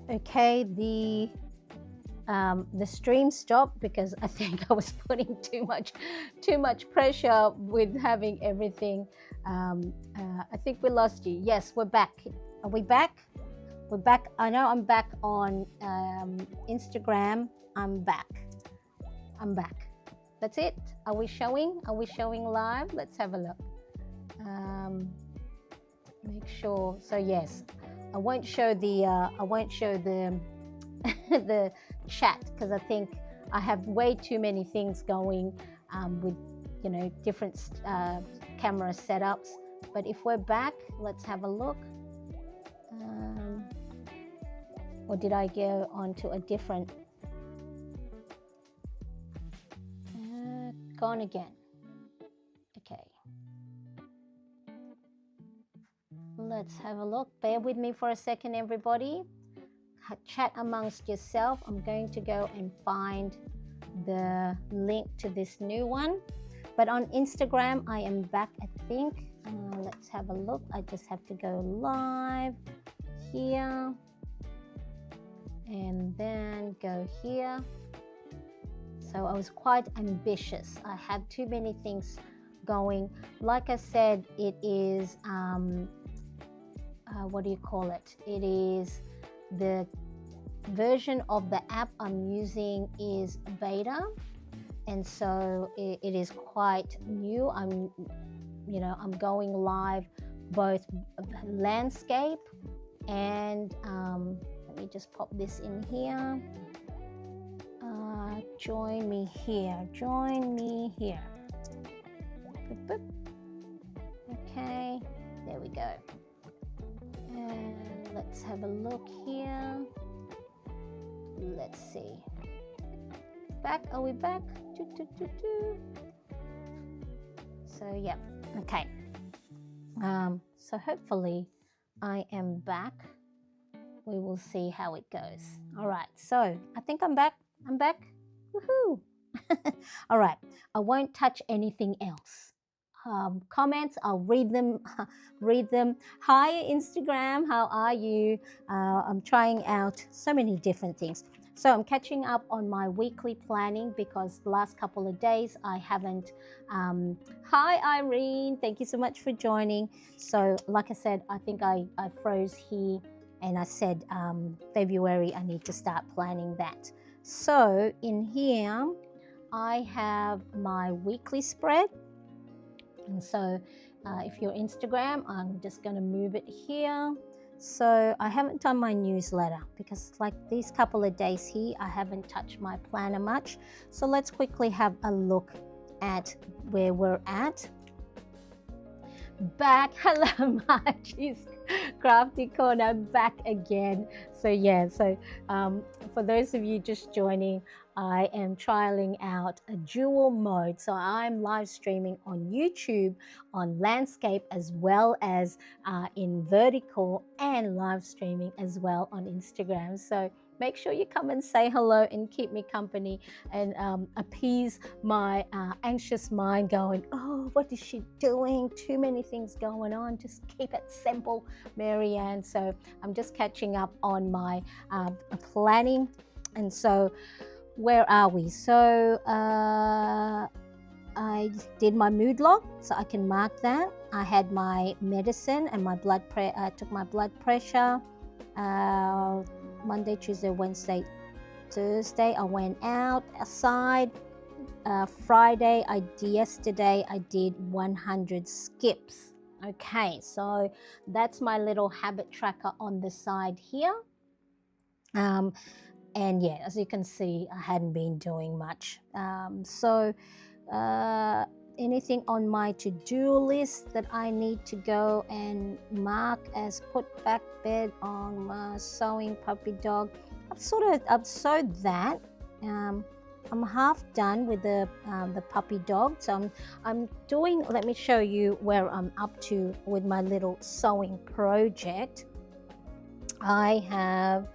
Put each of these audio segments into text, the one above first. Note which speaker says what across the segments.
Speaker 1: Okay, the stream stopped because I think I was putting too much pressure with having everything. I think we lost you. Yes, we're back. Are we back? We're back. I know I'm back on Instagram. I'm back. I'm back. That's it. Are we showing? Are we showing live? Let's have a look. Make sure. So yes, I won't show the the chat because I think I have way too many things going with different camera setups. But if we're back, let's have a look. Or did I go on to a different? Gone again. Okay. Let's have a look. Bear with me for a second, everybody. Chat amongst yourself. I'm going to go and find the link to this new one. But on Instagram, I am back, I think. Let's have a look. I just have to go live here. And then go here. So I was quite ambitious. I had too many things going. Like I said, it is, what do you call it? It is the version of the app I'm using is beta. And so it is quite new. I'm going live both landscape and let me just pop this in here. Join me here. Join me here. Boop, boop. Okay, there we go. And let's have a look here. Let's see. Back? Are we back? So yeah. Okay. So hopefully I am back. We will see how it goes. All right. So I think I'm back. I'm back. Woohoo! All right. I won't touch anything else. Comments, I'll read them. Read them. Hi, Instagram. How are you? I'm trying out so many different things. So I'm catching up on my weekly planning because the last couple of days I haven't. Hi, Irene. Thank you so much for joining. So, like I said, I think I froze here, and I said February I need to start planning that. So in here, I have my weekly spread. And so if you're Instagram, I'm just going to move it here. So I haven't done my newsletter because like these couple of days here, I haven't touched my planner much. So let's quickly have a look at where we're at. Back. Hello, Margie's Crafty Corner, back again. So yeah, so for those of you just joining, I am trialing out a dual mode. So I'm live streaming on YouTube on landscape as well as in vertical, and live streaming as well on Instagram. So make sure you come and say hello and keep me company and appease my anxious mind going, oh, what is she doing? Too many things going on. Just keep it simple, Marianne. So I'm just catching up on my planning. And so where are we? So I did my mood log, so I can mark that. I had my medicine and my blood pressure. I took my blood pressure Monday, Tuesday, Wednesday, Thursday. I went outside. Friday, yesterday I did 100 skips. Okay, so that's my little habit tracker on the side here. And yeah, as you can see, I hadn't been doing much. Anything on my to-do list that I need to go and mark as put back bed on my sewing puppy dog. I've sewed that. I'm half done with the puppy dog. So I'm doing, let me show you where I'm up to with my little sewing project. I have,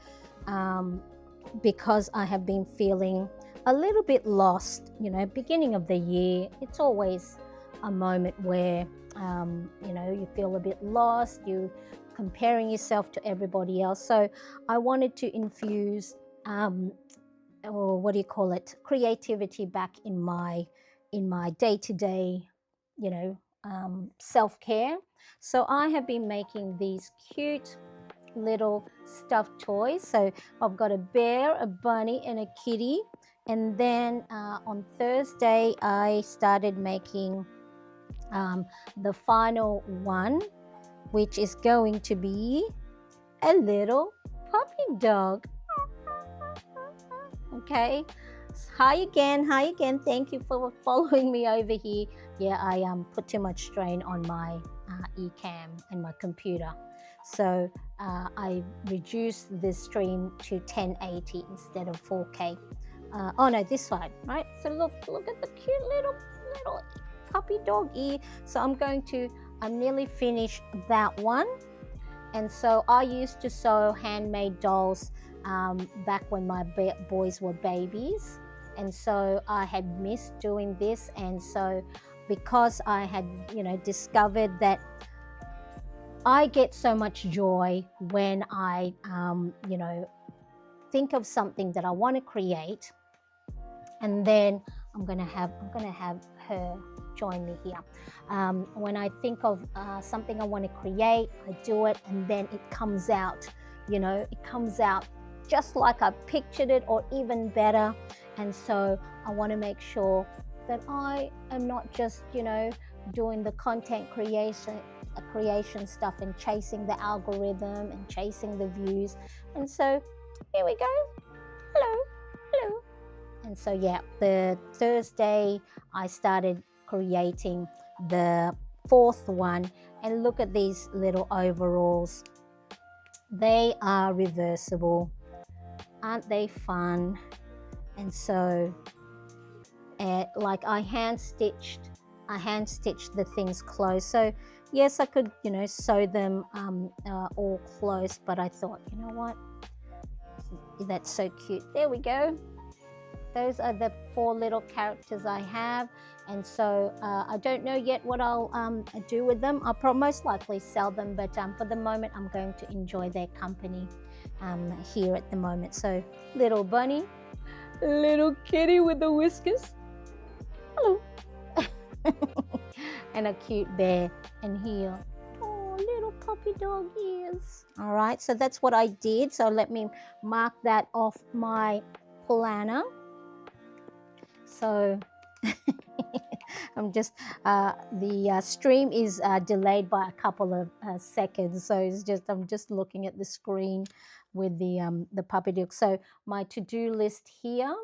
Speaker 1: because I have been feeling a little bit lost, beginning of the year, it's always a moment where, you feel a bit lost, you comparing yourself to everybody else. So I wanted to infuse, or what do you call it, creativity back in my day-to-day, you know, self-care. So I have been making these cute little stuffed toys. So I've got a bear, a bunny, and a kitty. And then on Thursday, I started making the final one, which is going to be a little puppy dog. Okay. Hi again. Thank you for following me over here. Yeah, I put too much strain on my eCam and my computer. So I reduced the stream to 1080 instead of 4K. Oh no, this side, right? So look at the cute little puppy dog ear. So I'm nearly finished that one. And so I used to sew handmade dolls back when my boys were babies. And so I had missed doing this. And so because I had, discovered that I get so much joy when I, think of something that I want to create, and then I'm gonna have her join me here. When I think of something I want to create, I do it, and then it comes out. It comes out just like I pictured it, or even better. And so I want to make sure that I am not just, doing the content creation stuff and chasing the algorithm and chasing the views. And so here we go. Hello. And so yeah, the Thursday I started creating the fourth one, and look at these little overalls. They are reversible. Aren't they fun? And so like I hand stitched the things close. So yes, I could, sew them all close, but I thought, you know what? That's so cute. There we go. Those are the 4 little characters I have. And so I don't know yet what I'll do with them. I'll most likely sell them, but for the moment, I'm going to enjoy their company here at the moment. So little bunny, little kitty with the whiskers. Hello. And a cute bear. And here, oh, little puppy dog ears. All right, so that's what I did. So let me mark that off my planner. So I'm just, the stream is delayed by a couple of seconds. So I'm just looking at the screen with the puppy dog. So my to-do list here.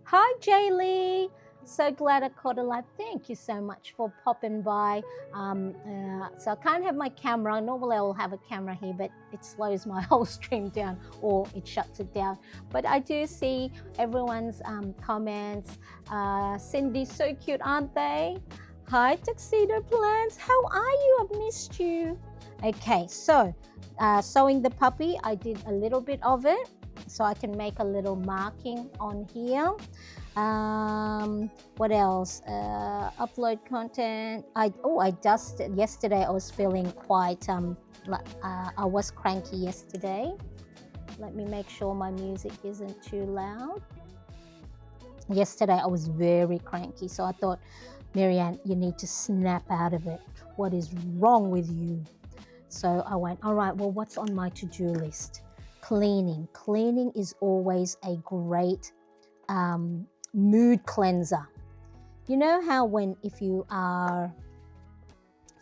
Speaker 1: Hi, Jaylee. So glad I caught a live. Thank you so much for popping by. So I can't have my camera. Normally I will have a camera here, but it slows my whole stream down, or it shuts it down. But I do see everyone's comments. Cindy, so cute, aren't they? Hi, Tuxedo Plants. How are you? I've missed you. Okay, so sewing the puppy, I did a little bit of it, so I can make a little marking on here. What else? Upload content. I dusted yesterday. I was feeling quite I was cranky yesterday. Let me make sure my music isn't too loud. Yesterday I was very cranky, so I thought, Marianne, you need to snap out of it. What is wrong with you? So I went, all right, well, what's on my to-do list? Cleaning. Cleaning is always a great mood cleanser. You know how if you are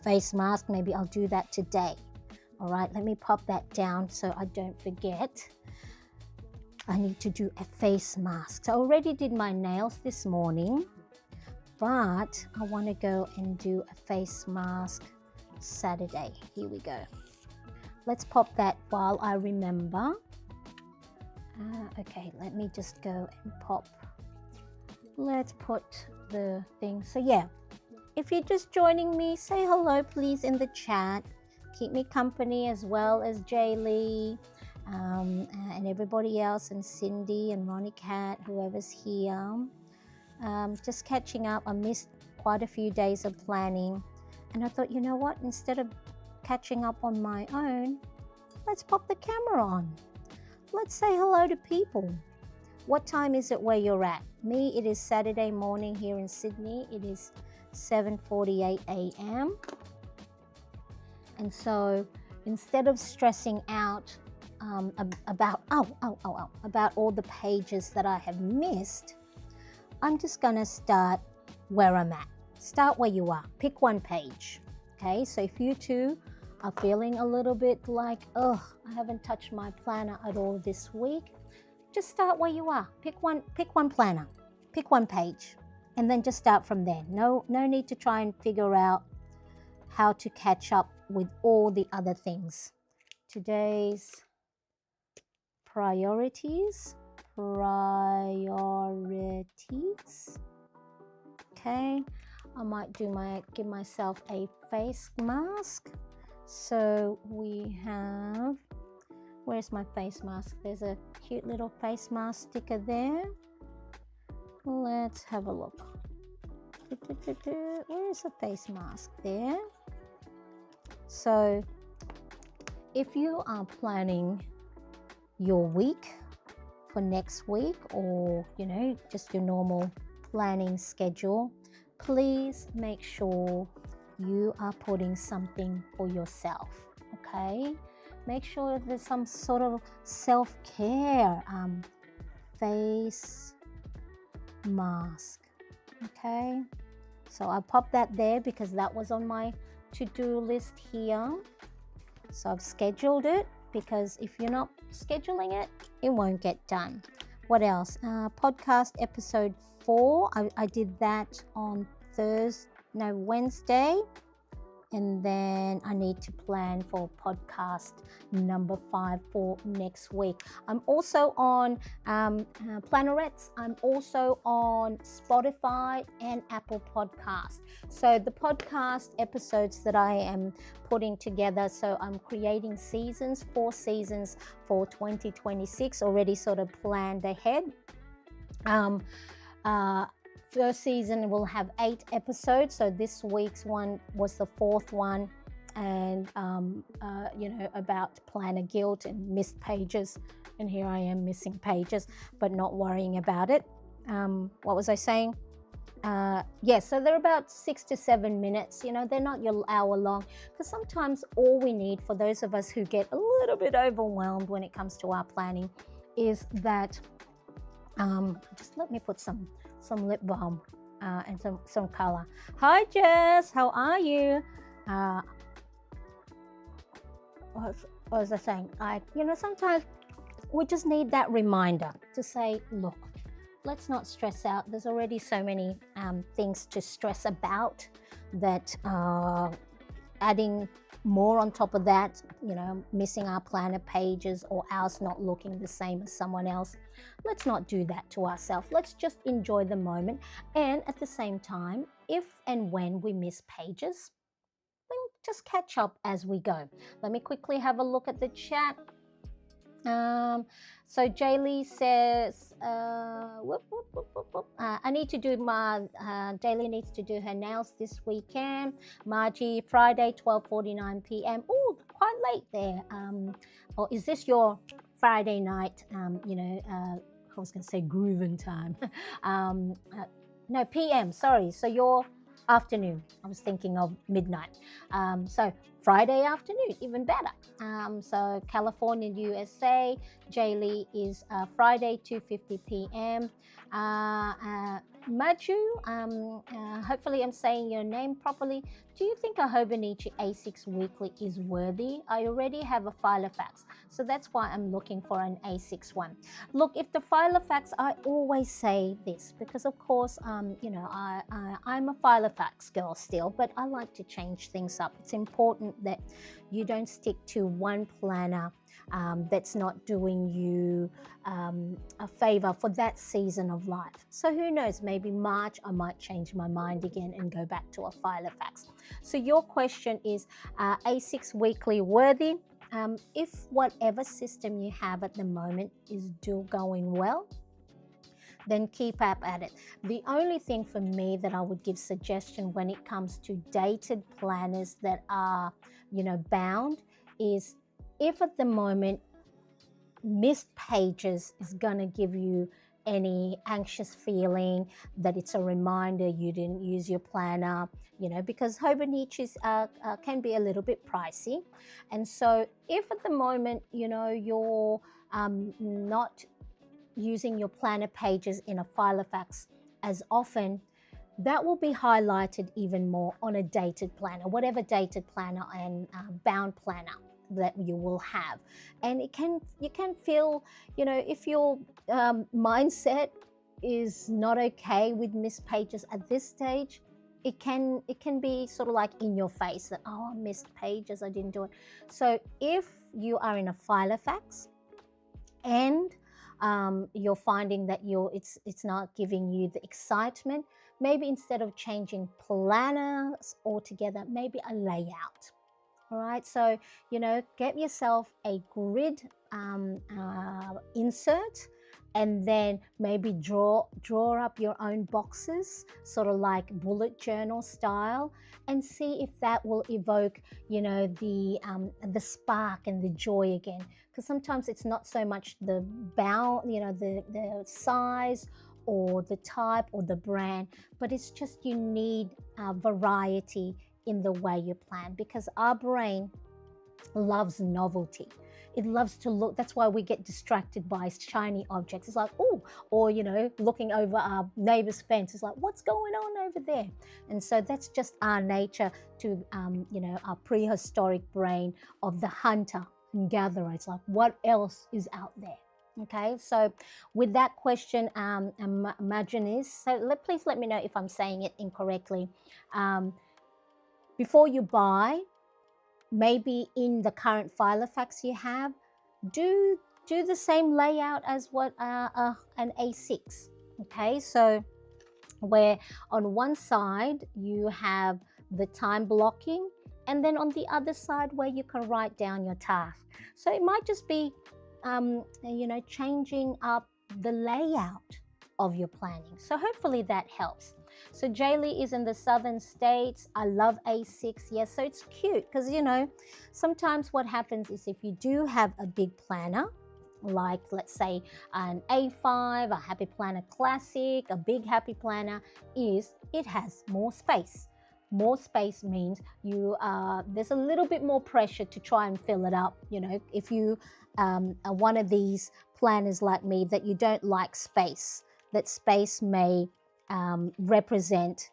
Speaker 1: face mask, maybe I'll do that today. All right, let me pop that down so I don't forget. I need to do a face mask. So I already did my nails this morning, but I want to go and do a face mask Saturday. Here we go. Let's pop that while I remember. Okay, let me just go and pop. Let's put the thing. So yeah, if you're just joining me, say hello please in the chat. Keep me company, as well as Jaylee and everybody else, and Cindy and Ronnie Cat, whoever's here. Just catching up. I missed quite a few days of planning, and I thought, you know what, instead of catching up on my own, let's pop the camera on. Let's say hello to people. What time is it where you're at? Me, it is Saturday morning here in Sydney. It is 7:48 a.m. And so instead of stressing out about all the pages that I have missed, I'm just gonna start where I'm at. Start where you are. Pick one page. Okay, so if you too are feeling a little bit like, I haven't touched my planner at all this week, just start where you are. Pick one planner, pick one page, and then just start from there. No need to try and figure out how to catch up with all the other things. Today's priorities. Okay, I might give myself a face mask. So we have, where's my face mask? There's a cute little face mask sticker there. Let's have a look. Where's the face mask there? So if you are planning your week for next week, or just your normal planning schedule, please make sure you are putting something for yourself. Okay, make sure there's some sort of self-care face mask. Okay, so I popped that there because that was on my to-do list here. So I've scheduled it, because if you're not scheduling it, it won't get done. What else? Podcast episode 4. I did that on Wednesday. And then I need to plan for podcast number 5 for next week. I'm also on Plannerets. I'm also on Spotify and Apple Podcasts. So the podcast episodes that I am putting together, so I'm creating 4 seasons for 2026, already sort of planned ahead. First season will have 8 episodes, so this week's one was the 4th one, and about planner guilt and missed pages, and here I am missing pages but not worrying about it. What was I saying? So they're about 6 to 7 minutes. They're not your hour long, because sometimes all we need, for those of us who get a little bit overwhelmed when it comes to our planning, is that just let me put some lip balm and some color. Hi Jess, how are you? What was I saying? Sometimes we just need that reminder to say, look, let's not stress out. There's already so many things to stress about that adding more on top of that, missing our planner pages or ours not looking the same as someone else. Let's not do that to ourselves. Let's just enjoy the moment. And at the same time, if and when we miss pages, then just catch up as we go. Let me quickly have a look at the chat. So Jaylee says, I need to do Jaylee needs to do her nails this weekend. Margie, Friday, 12:49 p.m. Oh, quite late there. Or is this your Friday night, I was going to say grooving time. No, PM, sorry. So your afternoon. I was thinking of midnight. So Friday afternoon, even better. So California, USA, Jaylee is Friday, 2:50 p.m. Maju, hopefully I'm saying your name properly. Do you think a Hobonichi A6 Weekly is worthy? I already have a Filofax, so that's why I'm looking for an A6 one. Look, if the Filofax, I always say this because of course, I'm a Filofax girl still, but I like to change things up. It's important that you don't stick to one planner that's not doing you a favor for that season of life. So who knows, maybe March I might change my mind again and go back to a Filofax. So your question is, A6 Weekly worthy? If whatever system you have at the moment is still going well, then keep up at it. The only thing for me that I would give suggestion when it comes to dated planners that are, bound, is if at the moment missed pages is going to give you any anxious feeling that it's a reminder you didn't use your planner, because Hobonichis can be a little bit pricey. And so if at the moment, you're not using your planner pages in a Filofax as often, that will be highlighted even more on a dated planner, whatever dated planner and bound planner that you will have. And you can feel, if your mindset is not okay with missed pages at this stage, it can be sort of like in your face that, oh, I missed pages, I didn't do it. So if you are in a Filofax and you're finding that it's not giving you the excitement, maybe instead of changing planners altogether, maybe a layout. All right, so get yourself a grid insert, and then maybe draw up your own boxes, sort of like bullet journal style, and see if that will evoke the spark and the joy again. Because sometimes it's not so much the bound, the size or the type or the brand, but it's just you need variety in the way you plan, because our brain loves novelty. It loves to look. That's why we get distracted by shiny objects. It's like, oh, or looking over our neighbor's fence. It's like, what's going on over there? And so that's just our nature to our prehistoric brain of the hunter and gatherer. It's like, what else is out there? Okay, so with that question, Imaginis, so please let me know if I'm saying it incorrectly. Before you buy, maybe in the current Filofax you have, do the same layout as what an A6. Okay, so where on one side you have the time blocking, and then on the other side where you can write down your task. So it might just be changing up the layout of your planning. So hopefully that helps. So Jaylee is in the southern states. I love A6. Yes, so it's cute because, sometimes what happens is if you do have a big planner, like let's say an A5, a Happy Planner Classic, a big Happy Planner, it has more space. More space means there's a little bit more pressure to try and fill it up. If you are one of these planners like me that you don't like space, that space may represent,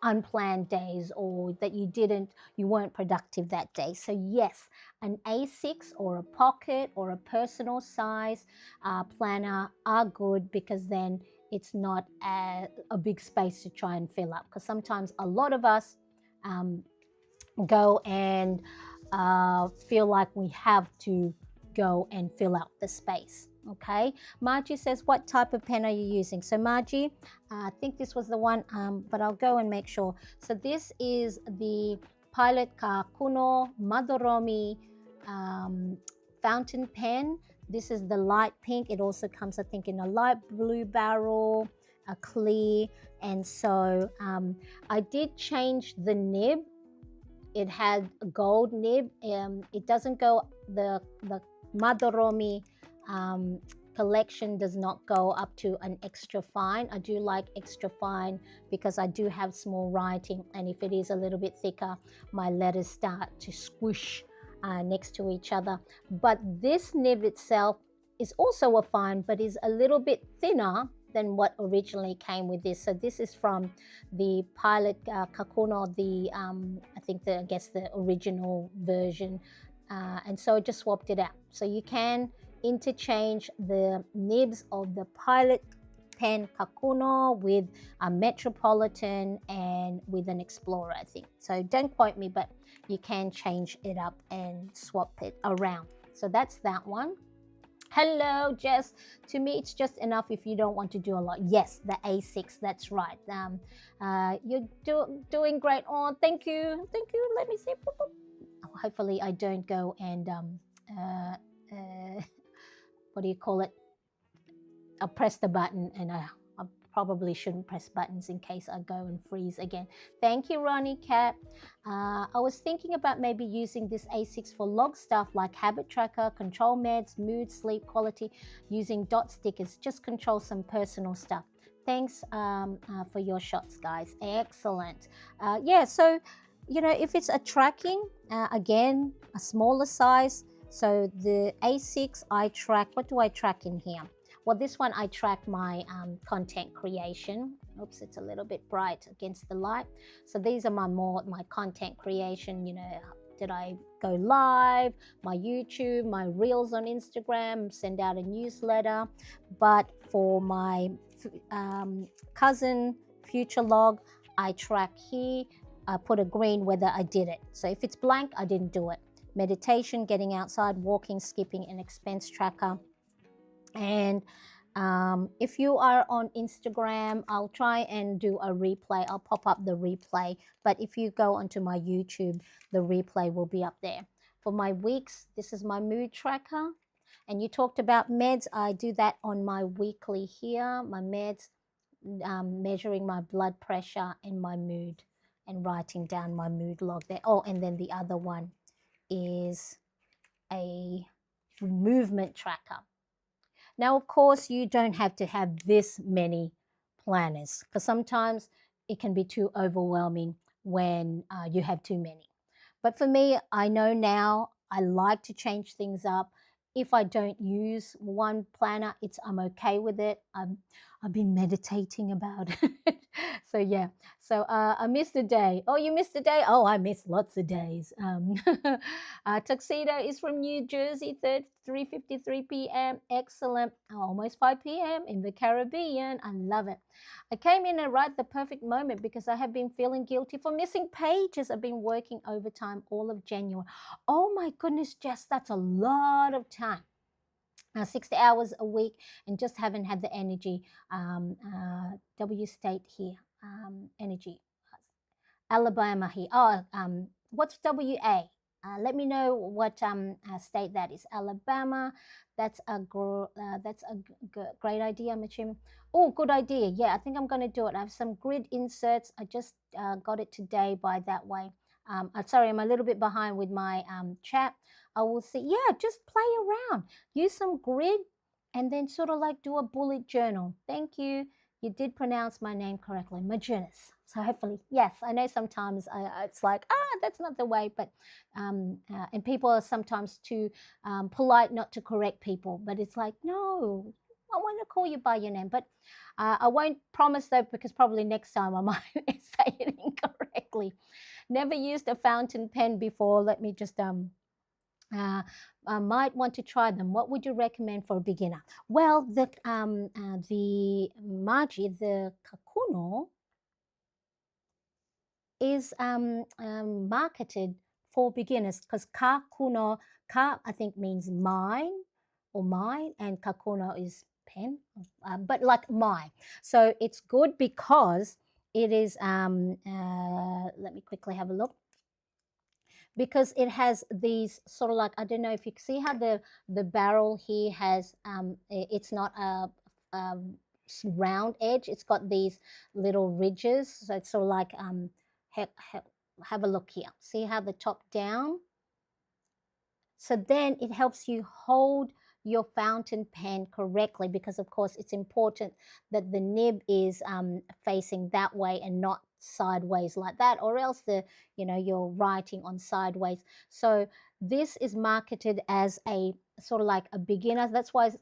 Speaker 1: unplanned days, or that you weren't productive that day. So yes, an A6 or a pocket or a personal size planner are good, because then it's not a big space to try and fill up. Because sometimes a lot of us go and feel like we have to go and fill out the space. Okay, Margie says, what type of pen are you using? So Margie, I think this was the one, but I'll go and make sure. So this is the Pilot Kuno Madoromi fountain pen. This is the light pink. It also comes, I think, in a light blue barrel, a clear. And so I did change the nib. It had a gold nib. It doesn't go, the Madoromi collection does not go up to an extra fine. I do like extra fine because I do have small writing, and if it is a little bit thicker, my letters start to squish next to each other. But this nib itself is also a fine, but is a little bit thinner than what originally came with this. So this is from the Pilot Kakuno, I guess the original version, and so I just swapped it out. So you can interchange the nibs of the Pilot pen Kakuno with a Metropolitan and with an Explorer, I think. So don't quote me, but you can change it up and swap it around. So that's that one. Hello, Jess. To me, it's just enough if you don't want to do a lot. Yes, the A6, that's right. You're doing great. Oh, thank you. Thank you. Let me see. Hopefully, I don't go and what do you call it? I'll press the button, and I probably shouldn't press buttons in case I go and freeze again. Thank you, Ronnie Cat. I was thinking about maybe using this A6 for log stuff like habit tracker, control meds, mood, sleep quality, using dot stickers, just control some personal stuff. Thanks for your shots, guys. Excellent. Yeah, so, if it's a tracking, again, a smaller size. So the A6, I track, what do I track in here? Well, this one I track my content creation. Oops, it's a little bit bright against the light. So these are my content creation, did I go live, my YouTube, my reels on Instagram, send out a newsletter. But for my cousin future log, I track here. I put a green whether I did it. So if it's blank, I didn't do it. Meditation, getting outside, walking, skipping, and expense tracker. And if you are on Instagram, I'll try and do a replay. I'll pop up the replay. But if you go onto my YouTube, the replay will be up there. For my weeks, this is my mood tracker. And you talked about meds. I do that on my weekly here. My meds, measuring my blood pressure and my mood, and writing down my mood log there. Oh, and then the other one is a movement tracker. Now, of course, you don't have to have this many planners, because sometimes it can be too overwhelming when you have too many. But for me, I know now I like to change things up. If I don't use one planner, I'm okay with it. I've been meditating about it. So yeah. So I missed a day. Oh, you missed a day? Oh, I missed lots of days. Tuxedo is from New Jersey, 3:53 p.m. Excellent. Almost 5 p.m. in the Caribbean. I love it. I came in at right the perfect moment because I have been feeling guilty for missing pages. I've been working overtime all of January. Oh my goodness, Jess, that's a lot of time. 60 hours a week, and just haven't had the energy. W state here, energy. Alabama here. Oh, what's WA? Let me know what state that is. Alabama. That's a great idea, Machim. Oh, good idea. Yeah, I think I'm going to do it. I have some grid inserts. I just got it today by that way. Sorry, I'm a little bit behind with my chat. I will see. Yeah, just play around. Use some grid and then sort of like do a bullet journal. Thank you. You did pronounce my name correctly, Maginnis. So hopefully, yes, I know sometimes it's like, that's not the way, but, and people are sometimes too polite not to correct people, but it's like, no, I want to call you by your name, but I won't promise though, because probably next time I might say it incorrectly. Never used a fountain pen before. Let me just might want to try them. What would you recommend for a beginner? Well, the Margie, the Kakuno, is marketed for beginners, because Kakuno, Ka I think means mine or mine, and Kakuno is pen, but like mine. So it's good because it is, let me quickly have a look, because it has these sort of like, I don't know if you can see how the barrel here has, it's not a round edge, it's got these little ridges, so it's sort of like, have a look here, see how the top down, so then it helps you hold your fountain pen correctly, because of course it's important that the nib is facing that way and not sideways like that, or else you're writing on sideways. So this is marketed as a sort of like a beginner. That's why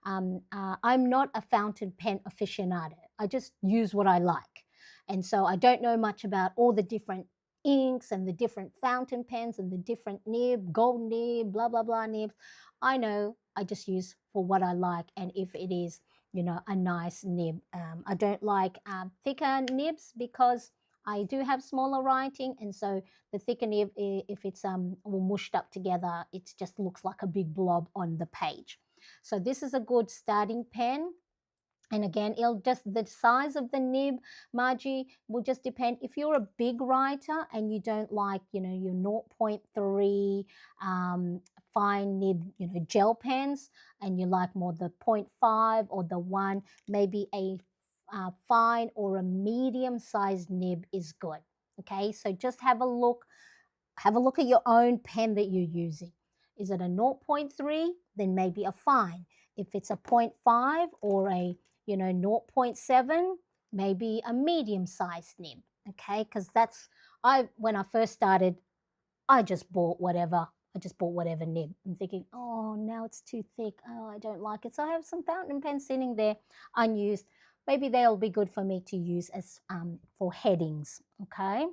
Speaker 1: I'm not a fountain pen aficionado. I just use what I like, and so I don't know much about all the different inks and the different fountain pens and the different nib, gold nib, blah blah blah nibs. I know, I just use for what I like, and if it is a nice nib. I don't like thicker nibs, because I do have smaller writing, and so the thicker nib, if it's all mushed up together, it just looks like a big blob on the page. So this is a good starting pen. And again, it'll just, the size of the nib, Margie, will just depend. If you're a big writer and you don't like, your 0.3 fine nib, gel pens, and you like more the 0.5 or the 1, maybe a fine or a medium-sized nib is good. Okay, so just have a look. Have a look at your own pen that you're using. Is it a 0.3? Then maybe a fine. If it's a 0.5 or a 0.7, maybe a medium-sized nib. Okay, because when I first started, I just bought whatever. I just bought whatever nib. I'm thinking, oh, now it's too thick. Oh, I don't like it. So I have some fountain pens sitting there unused. Maybe they'll be good for me to use as for headings. Okay.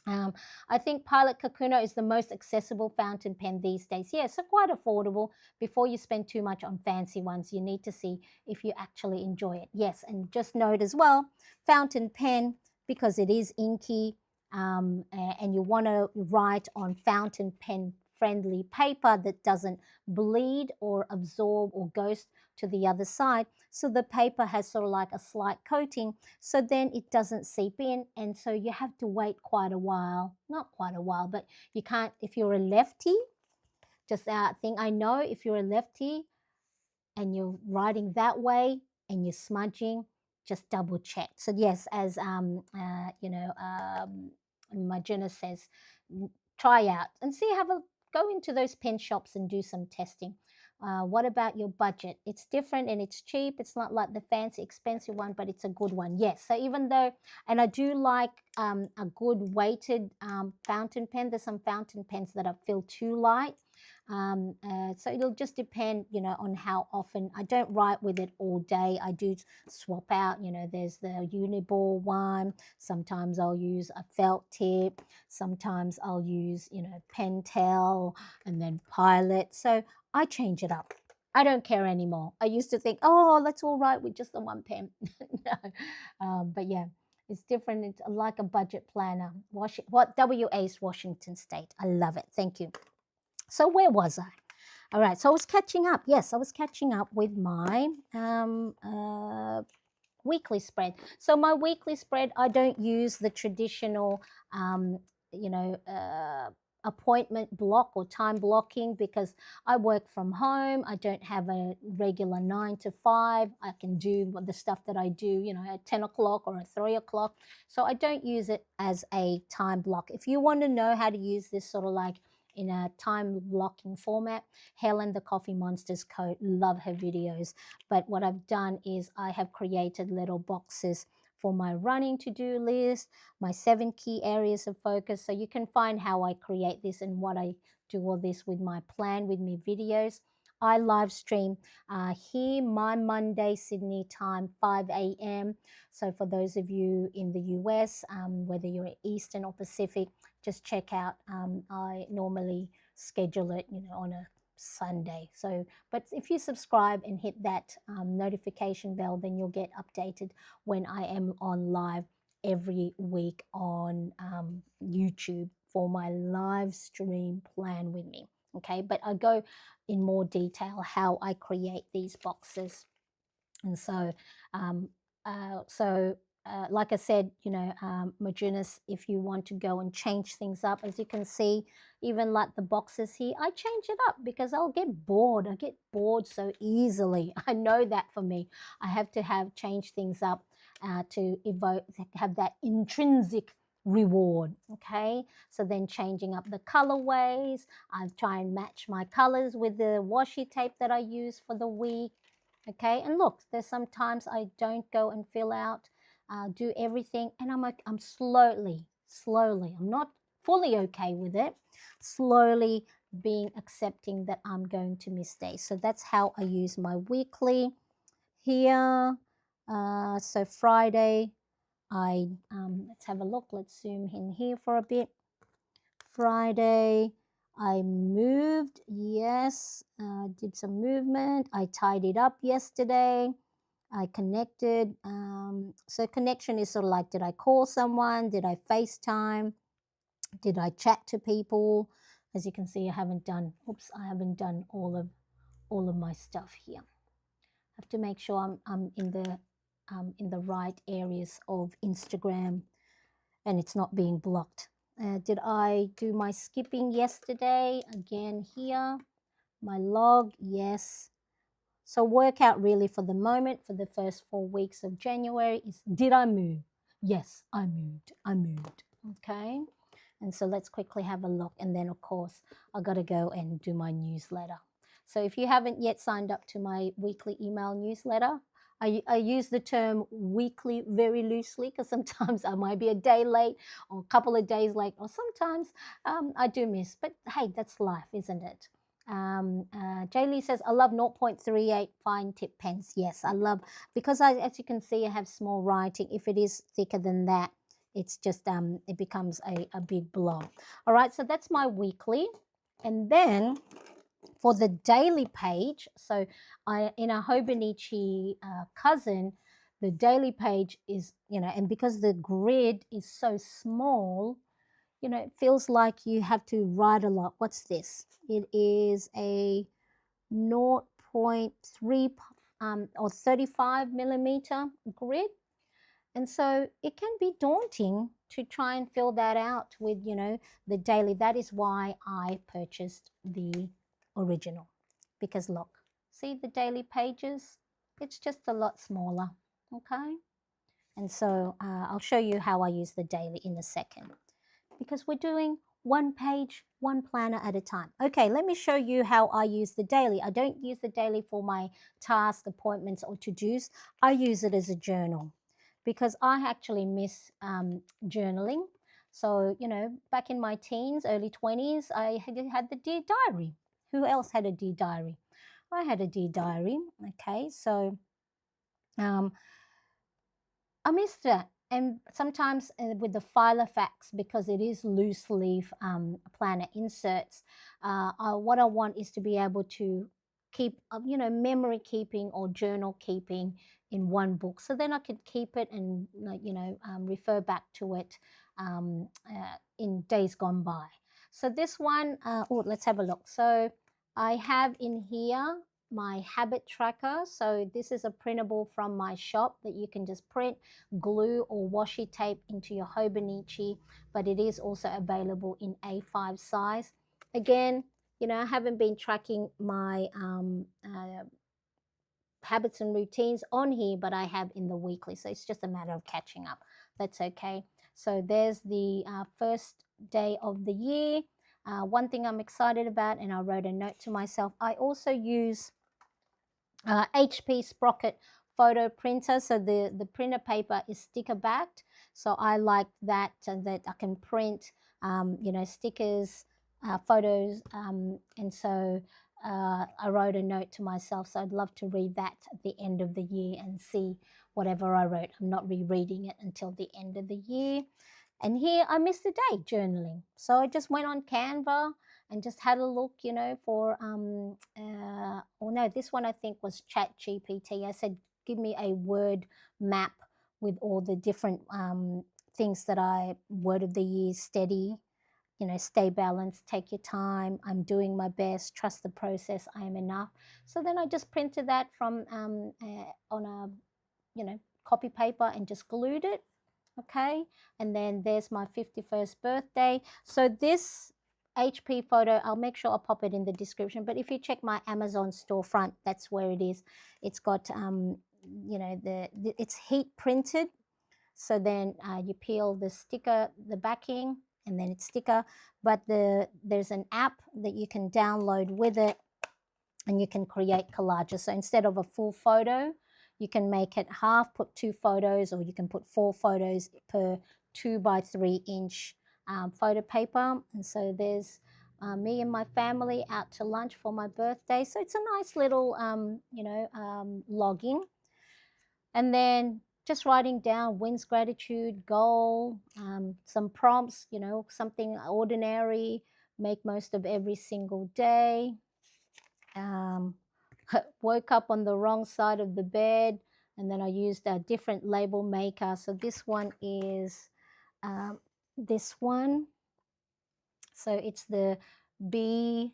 Speaker 1: I think Pilot Kakuno is the most accessible fountain pen these days. Yeah, so quite affordable. Before you spend too much on fancy ones, you need to see if you actually enjoy it. Yes, and just note as well, fountain pen, because it is inky, and you want to write on fountain pen friendly paper that doesn't bleed or absorb or goes to the other side. So the paper has sort of like a slight coating, so then it doesn't seep in, and so you have to wait quite a while. Not quite a while, but you can't, if you're a lefty, just think, I know if you're a lefty and you're writing that way and you're smudging, just double check. So yes, as Margina says, try out and see, go into those pen shops and do some testing. What about your budget? It's different and it's cheap. It's not like the fancy expensive one, but it's a good one. Yes, so even though, and I do like a good weighted fountain pen. There's some fountain pens that I feel too light. So it'll just depend, on how often. I don't write with it all day. I do swap out, there's the Uniball one. Sometimes I'll use a felt tip. Sometimes I'll use, Pentel and then Pilot. So I change it up. I don't care anymore. I used to think, oh, that's all right with just the one pen. No, but yeah. It's different. It's like a budget planner. WA's Washington State. I love it. Thank you. So where was I? All right, so I was catching up. Yes, I was catching up with my weekly spread. So my weekly spread, I don't use the traditional, you know, appointment block or time blocking, because I work from home. I don't have a regular 9 to 5. I can do the stuff that I do, at 10 o'clock or at 3 o'clock. So I don't use it as a time block. If you want to know how to use this sort of like in a time blocking format, Helen the Coffee Monsters Code, love her videos. But what I've done is I have created little boxes for my running to-do list, my 7 key areas of focus. So you can find how I create this and what I do all this with my Plan With Me videos. I live stream here my Monday Sydney time, 5 a.m. So for those of you in the US, whether you're Eastern or Pacific, just check out. I normally schedule it, on a Sunday. So, but if you subscribe and hit that notification bell, then you'll get updated when I am on live every week on YouTube for my live stream Plan With Me. Okay, but I go in more detail how I create these boxes. And so, like I said, Maginus, if you want to go and change things up, as you can see, even like the boxes here, I change it up because I'll get bored. I get bored so easily. I know that for me. I have to change things up to have that intrinsic reward. Okay, so then changing up the colorways, I try and match my colors with the washi tape that I use for the week. Okay, and look, there's sometimes I don't go and fill out, do everything, and I'm slowly, I'm not fully okay with it, slowly being accepting that I'm going to miss days. So that's how I use my weekly here. So Friday, let's have a look. Let's zoom in here for a bit. Friday, I moved, yes, did some movement. I tidied up yesterday. I connected. So connection is sort of like, did I call someone? Did I FaceTime? Did I chat to people? As you can see, I haven't done all of my stuff here. I have to make sure I'm in the right areas of Instagram and it's not being blocked. Did I do my skipping yesterday? Again here. My log, yes. So workout really for the moment, for the first 4 weeks of January is, did I move? Yes, I moved. I moved. Okay. And so let's quickly have a look. And then, of course, I got to go and do my newsletter. So if you haven't yet signed up to my weekly email newsletter, I use the term weekly very loosely because sometimes I might be a day late or a couple of days late, or sometimes I do miss. But hey, that's life, isn't it? Jay Lee says, I love 0.38 fine tip pens. Yes, I love, because as you can see, I have small writing. If it is thicker than that, it's just, it becomes a big blob. All right, so that's my weekly. And then for the daily page, so in a Hobonichi cousin, the daily page is, and because the grid is so small, it feels like you have to write a lot. What's this? It is a 0.3 or 35 millimeter grid. And so it can be daunting to try and fill that out with, the daily. That is why I purchased the original, because look, see the daily pages? It's just a lot smaller, okay? And so I'll show you how I use the daily in a second, because we're doing one page, one planner at a time. Okay, let me show you how I use the daily. I don't use the daily for my task, appointments, or to-dos. I use it as a journal because I actually miss journaling. So, back in my teens, early 20s, I had the Dear Diary. Who else had a Dear Diary? I had a Dear Diary. Okay, so I miss that. And sometimes with the Filofax, because it is loose leaf planner inserts, what I want is to be able to keep, memory keeping or journal keeping in one book. So then I could keep it and, refer back to it in days gone by. So this one, let's have a look. So I have in here my habit tracker. So this is a printable from my shop that you can just print, glue, or washi tape into your Hobonichi, but it is also available in A5 size. Again, I haven't been tracking my habits and routines on here, but I have in the weekly. So it's just a matter of catching up. That's okay. So there's the first day of the year. One thing I'm excited about, and I wrote a note to myself, I also use HP Sprocket photo printer. So the printer paper is sticker backed. So I like that, that I can print, stickers, photos. And so I wrote a note to myself. So I'd love to read that at the end of the year and see whatever I wrote. I'm not rereading it until the end of the year. And here I missed a day journaling. So I just went on Canva and just had a look, for, this one I think was Chat GPT. I said, give me a word map with all the different things that word of the year, steady, stay balanced, take your time, I'm doing my best, trust the process, I am enough. So then I just printed that from on a, copy paper and just glued it. Okay, and then there's my 51st birthday. So this HP photo, I'll make sure I'll pop it in the description, but if you check my Amazon storefront, that's where it is. It's got it's heat printed. So then you peel the sticker, the backing, and then it's sticker, but there's an app that you can download with it, and you can create collages. So instead of a full photo, you can make it half, put 2 photos, or you can put 4 photos per 2 by 3 inch photo paper. And so there's me and my family out to lunch for my birthday. So it's a nice little, logging. And then just writing down wins, gratitude, goal, some prompts, something ordinary, make most of every single day. Woke up on the wrong side of the bed, and then I used a different label maker. So this one is this one. So it's the B21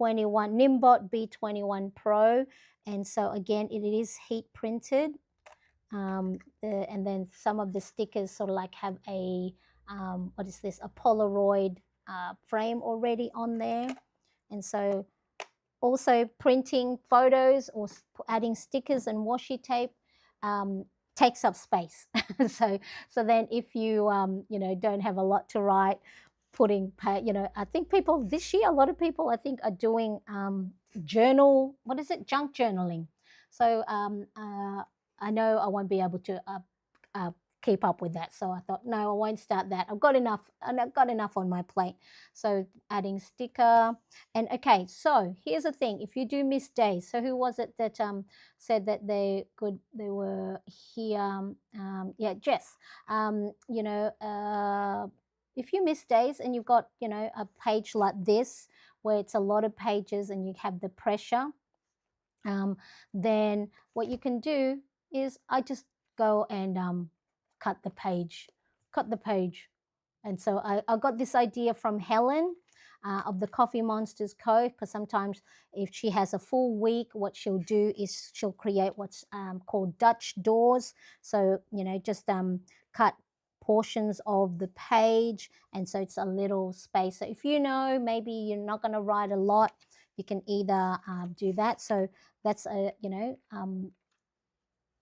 Speaker 1: Nimbot B21 Pro, and so again it is heat printed. And then some of the stickers sort of like have a what is this, a Polaroid frame already on there. And so also printing photos or adding stickers and washi tape takes up space. so so then if you you know, don't have a lot to write, putting, you know, I think people this year, a lot of people I think are doing journal, what is it, junk journaling. So I know I won't be able to uh, keep up with that, so I thought, no, I won't start that. I've got enough, and I've got enough on my plate. So adding sticker. And okay, so here's the thing, if you do miss days, so who was it that said that they were here, yeah, Jess, you know, if you miss days and you've got, you know, a page like this where it's a lot of pages and you have the pressure, then what you can do is I just go and cut the page, cut the page. And so I got this idea from Helen of the Coffee Monsters Co. Because sometimes if she has a full week, what she'll do is she'll create what's called Dutch doors. So, you know, just cut portions of the page. And so it's a little space. So if you know, maybe you're not going to write a lot, you can either do that. So that's a, you know,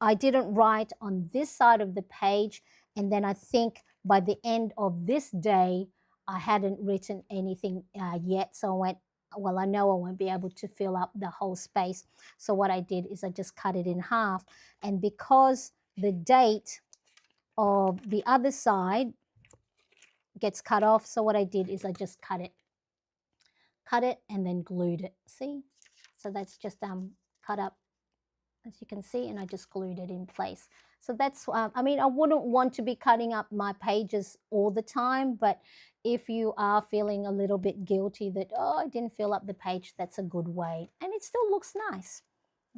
Speaker 1: I didn't write on this side of the page, and then I think by the end of this day, I hadn't written anything yet. So I went, well, I know I won't be able to fill up the whole space. So what I did is I just cut it in half. And because the date of the other side gets cut off, so what I did is I just cut it and then glued it. See? So that's just cut up, as you can see, and I just glued it in place. So that's, I mean, I wouldn't want to be cutting up my pages all the time, but if you are feeling a little bit guilty that, oh, I didn't fill up the page, that's a good way. And it still looks nice.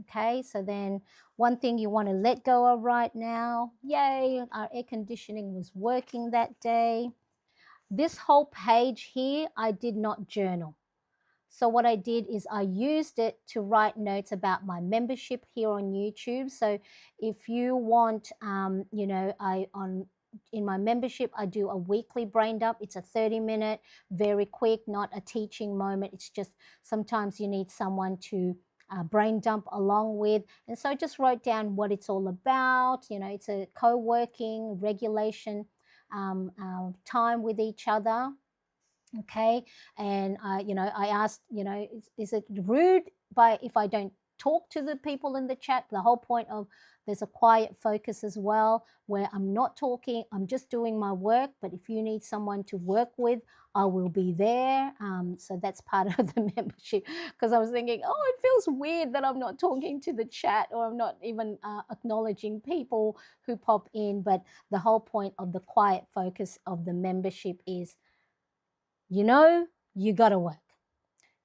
Speaker 1: Okay, so then one thing you want to let go of right now, yay, our air conditioning was working that day. This whole page here, I did not journal. So what I did is I used it to write notes about my membership here on YouTube. So if you want, you know, in my membership, I do a weekly brain dump. It's a 30-minute, very quick, not a teaching moment. It's just sometimes you need someone to brain dump along with. And so I just wrote down what it's all about. You know, it's a co-working, regulation time with each other. Okay, and you know, I asked, you know, is it rude by if I don't talk to the people in the chat? The whole point of there's a quiet focus as well, where I'm not talking, I'm just doing my work, but if you need someone to work with, I will be there. So that's part of the membership, because I was thinking, oh, it feels weird that I'm not talking to the chat, or I'm not even acknowledging people who pop in. But the whole point of the quiet focus of the membership is, you know, you got to work.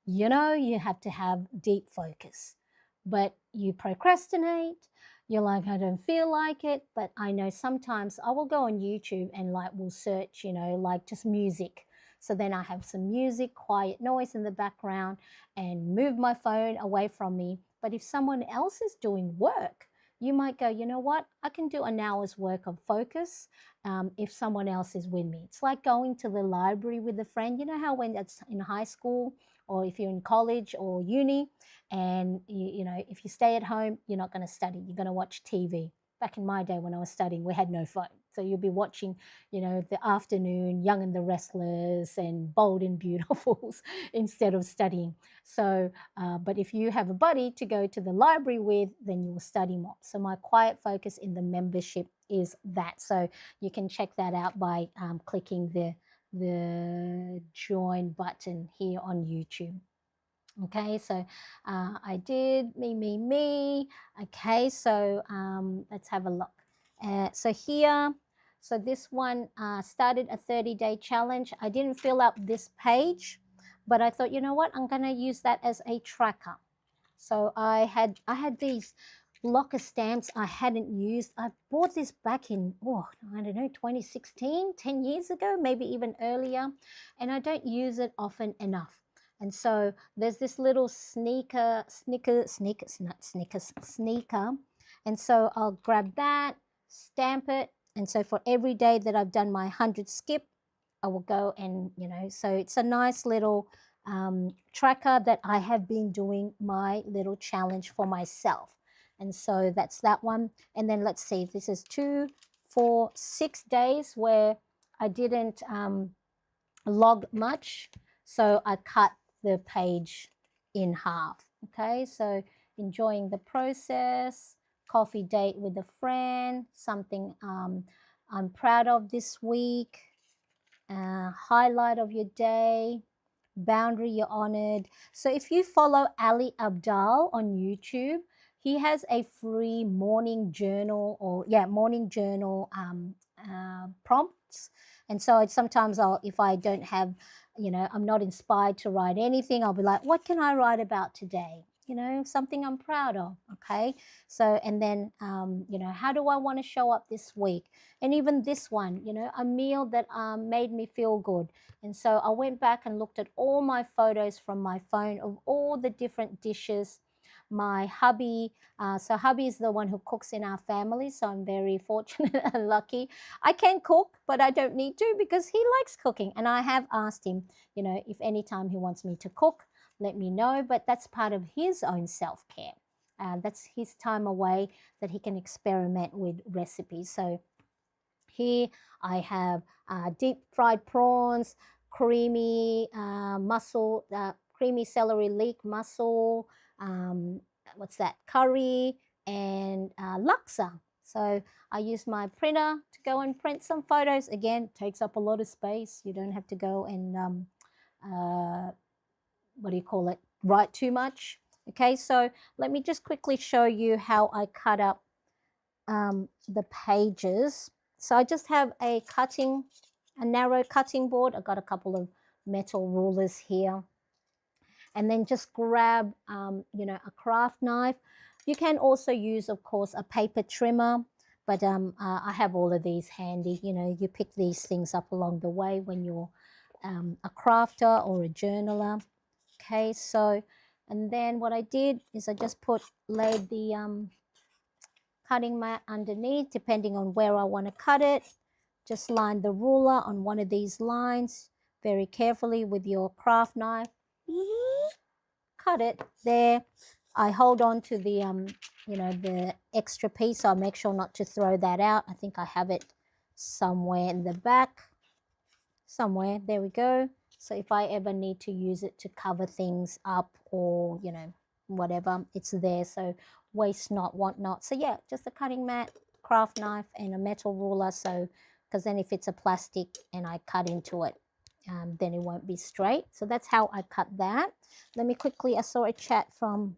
Speaker 1: You know, you have to have deep focus, but you procrastinate. You're like, I don't feel like it. But I know sometimes I will go on YouTube and like will search, you know, like just music. So then I have some music, quiet noise in the background, and move my phone away from me. But if someone else is doing work, you might go, you know what, I can do an hour's work of focus if someone else is with me. It's like going to the library with a friend. You know how when that's in high school, or if you're in college or uni, and you know, if you stay at home, you're not going to study, you're going to watch TV. Back in my day when I was studying, we had no phone. So you'll be watching, you know, The Afternoon, Young and the Restless, and Bold and Beautifuls instead of studying. So, but if you have a buddy to go to the library with, then you will study more. So my quiet focus in the membership is that. So you can check that out by clicking the join button here on YouTube. Okay, so I did me. Okay, so let's have a look. So here, so this one started a 30-day challenge. I didn't fill up this page, but I thought, you know what, I'm gonna use that as a tracker. So I had these blocker stamps I hadn't used. I bought this back in, oh, I don't know, 2016, 10 years ago, maybe even earlier, and I don't use it often enough. And so there's this little sneaker. And so I'll grab that, stamp it. And so for every day that I've done my 100 skip, I will go and, you know, so it's a nice little tracker that I have been doing my little challenge for myself. And so that's that one. And then let's see, this is 2, 4, 6 days where I didn't log much. So I cut the page in half. Okay, so enjoying the process, coffee date with a friend, something I'm proud of this week, highlight of your day, boundary you're honored. So if you follow Ali Abdaal on YouTube, he has a free morning journal morning journal prompts. And so sometimes if I don't have, I'm not inspired to write anything, I'll be like, what can I write about today? Something I'm proud of. Okay. So, and then, how do I want to show up this week? And even this one, a meal that made me feel good. And so I went back and looked at all my photos from my phone of all the different dishes. My hubby, so hubby is the one who cooks in our family, so I'm very fortunate and lucky. I can cook, but I don't need to because he likes cooking. And I have asked him, if anytime he wants me to cook, let me know. But that's part of his own self-care. That's his time away that he can experiment with recipes. So here I have deep fried prawns, creamy creamy celery leek mussel, what's that, curry, and laksa. So I use my printer to go and print some photos. Again, takes up a lot of space. You don't have to go and write too much. Okay, so let me just quickly show you how I cut up the pages. So I just have a narrow cutting board. I've got a couple of metal rulers here. And then just grab, a craft knife. You can also use, of course, a paper trimmer, but I have all of these handy. You pick these things up along the way when you're a crafter or a journaler. Okay, so, and then what I did is I just laid the cutting mat underneath, depending on where I want to cut it. Just line the ruler on one of these lines very carefully with your craft knife. Cut it there. I hold on to the the extra piece. I'll make sure not to throw that out. I think I have it somewhere in the back. Somewhere, there we go. So if I ever need to use it to cover things up or, whatever, it's there. So waste not, want not. So yeah, just a cutting mat, craft knife, and a metal ruler. So, because then if it's a plastic and I cut into it, then it won't be straight. So that's how I cut that. Let me quickly, I saw a chat from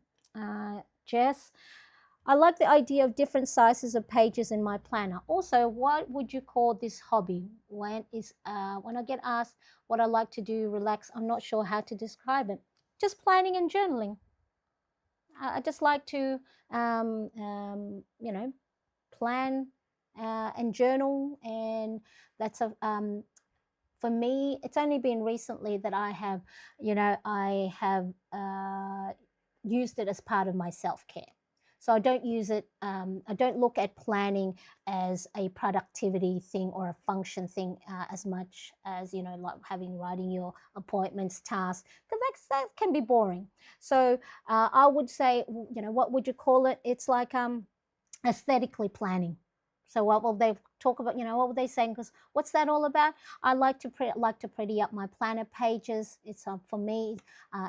Speaker 1: Jess. I like the idea of different sizes of pages in my planner. Also, what would you call this hobby? When I get asked what I like to do, relax, I'm not sure how to describe it. Just planning and journaling. I just like to, plan and journal, and that's for me. It's only been recently that I have, used it as part of my self-care. So I don't use it, I don't look at planning as a productivity thing or a function thing as much as, like writing your appointments, tasks, because that can be boring. So I would say, what would you call it? It's like aesthetically planning. So what will they talk about? What will they say? Because what's that all about? I like to pretty up my planner pages. It's for me,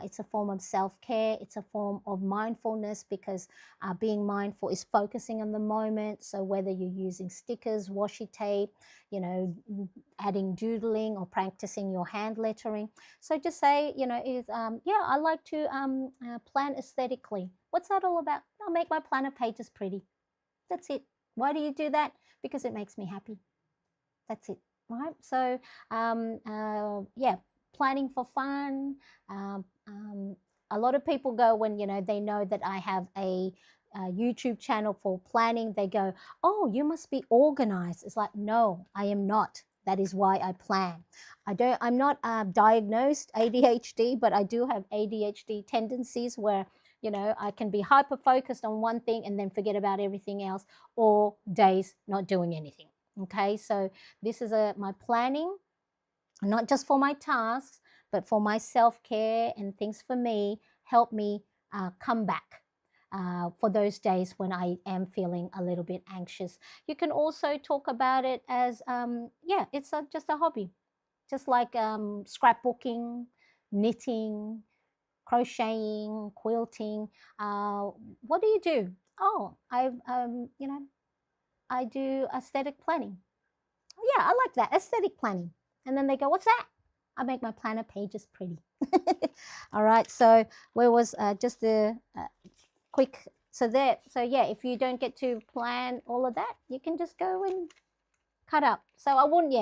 Speaker 1: it's a form of self-care. It's a form of mindfulness, because being mindful is focusing on the moment. So whether you're using stickers, washi tape, adding doodling or practicing your hand lettering. So just say, I like to plan aesthetically. What's that all about? I'll make my planner pages pretty. That's it. Why do you do that? Because it makes me happy. That's it, right? So, planning for fun. A lot of people go when, they know that I have a YouTube channel for planning. They go, oh, you must be organized. It's like, no, I am not. That is why I plan. I'm not diagnosed ADHD, but I do have ADHD tendencies where, I can be hyper focused on one thing and then forget about everything else, or days not doing anything. Okay, so this is my planning, not just for my tasks, but for my self-care and things for me, help me come back for those days when I am feeling a little bit anxious. You can also talk about it as, yeah, it's just a hobby, just like scrapbooking, knitting, crocheting, quilting. What do you do? Oh, I do aesthetic planning. Yeah, I like that, aesthetic planning. And then they go, what's that? I make my planner pages pretty. All right, so where was just the quick, so yeah, if you don't get to plan all of that, you can just go and cut up. So I wouldn't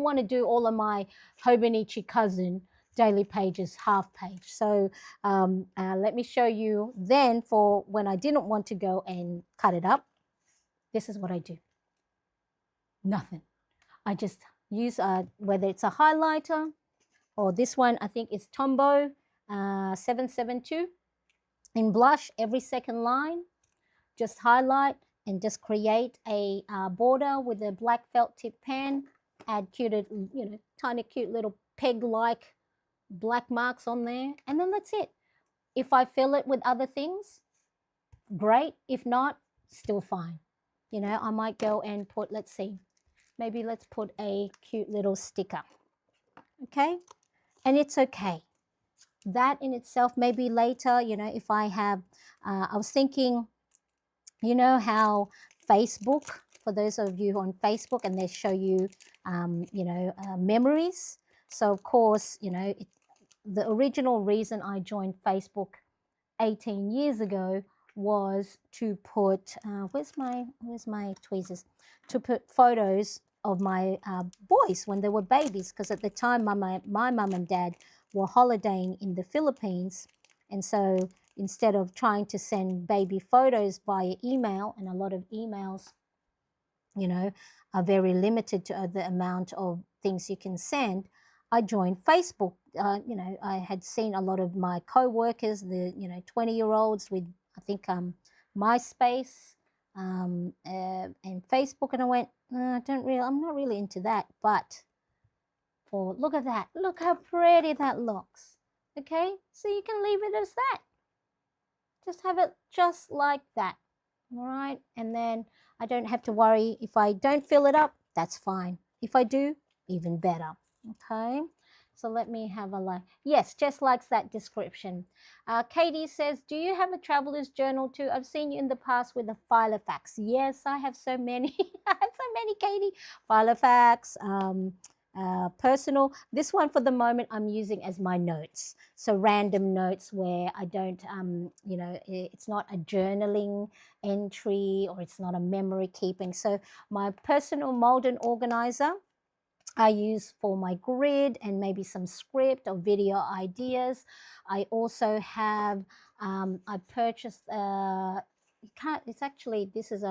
Speaker 1: want to do all of my Hobonichi cousin daily pages half page. So let me show you then for when I didn't want to go and cut it up. This is what I do. Nothing. I just use whether it's a highlighter or this one, I think it's Tombow 772 in blush every second line. Just highlight and just create a border with a black felt tip pen. Add cute, tiny cute little peg-like black marks on there, and then that's it. If I fill it with other things, great. If not, still fine. I might go and put, let's see, maybe let's put a cute little sticker. Okay, and it's okay. That in itself, maybe later, if I have, I was thinking, how Facebook, for those of you on Facebook, and they show you, memories. So of course, the original reason I joined Facebook 18 years ago was to put, where's my tweezers? To put photos of my boys when they were babies, because at the time my mum and dad were holidaying in the Philippines, and so instead of trying to send baby photos via email, and a lot of emails, are very limited to the amount of things you can send, I joined Facebook. I had seen a lot of my co-workers, the 20-year-olds with, I think, MySpace and Facebook, and I went, I'm not really into that. But look at that, look how pretty that looks. Okay, so you can leave it as that. Just have it just like that. All right, and then I don't have to worry if I don't fill it up. That's fine. If I do, even better. Okay, so let me have a look. Yes, Jess likes that description. Katie says, do you have a traveler's journal too? I've seen you in the past with a Filofax. Yes, I have so many. I have so many, Katie. Filofax, personal. This one for the moment I'm using as my notes. So random notes where I don't, it's not a journaling entry, or it's not a memory keeping. So my personal Malden organizer I use for my grid and maybe some script or video ideas. I also have, I purchased, it's actually, this is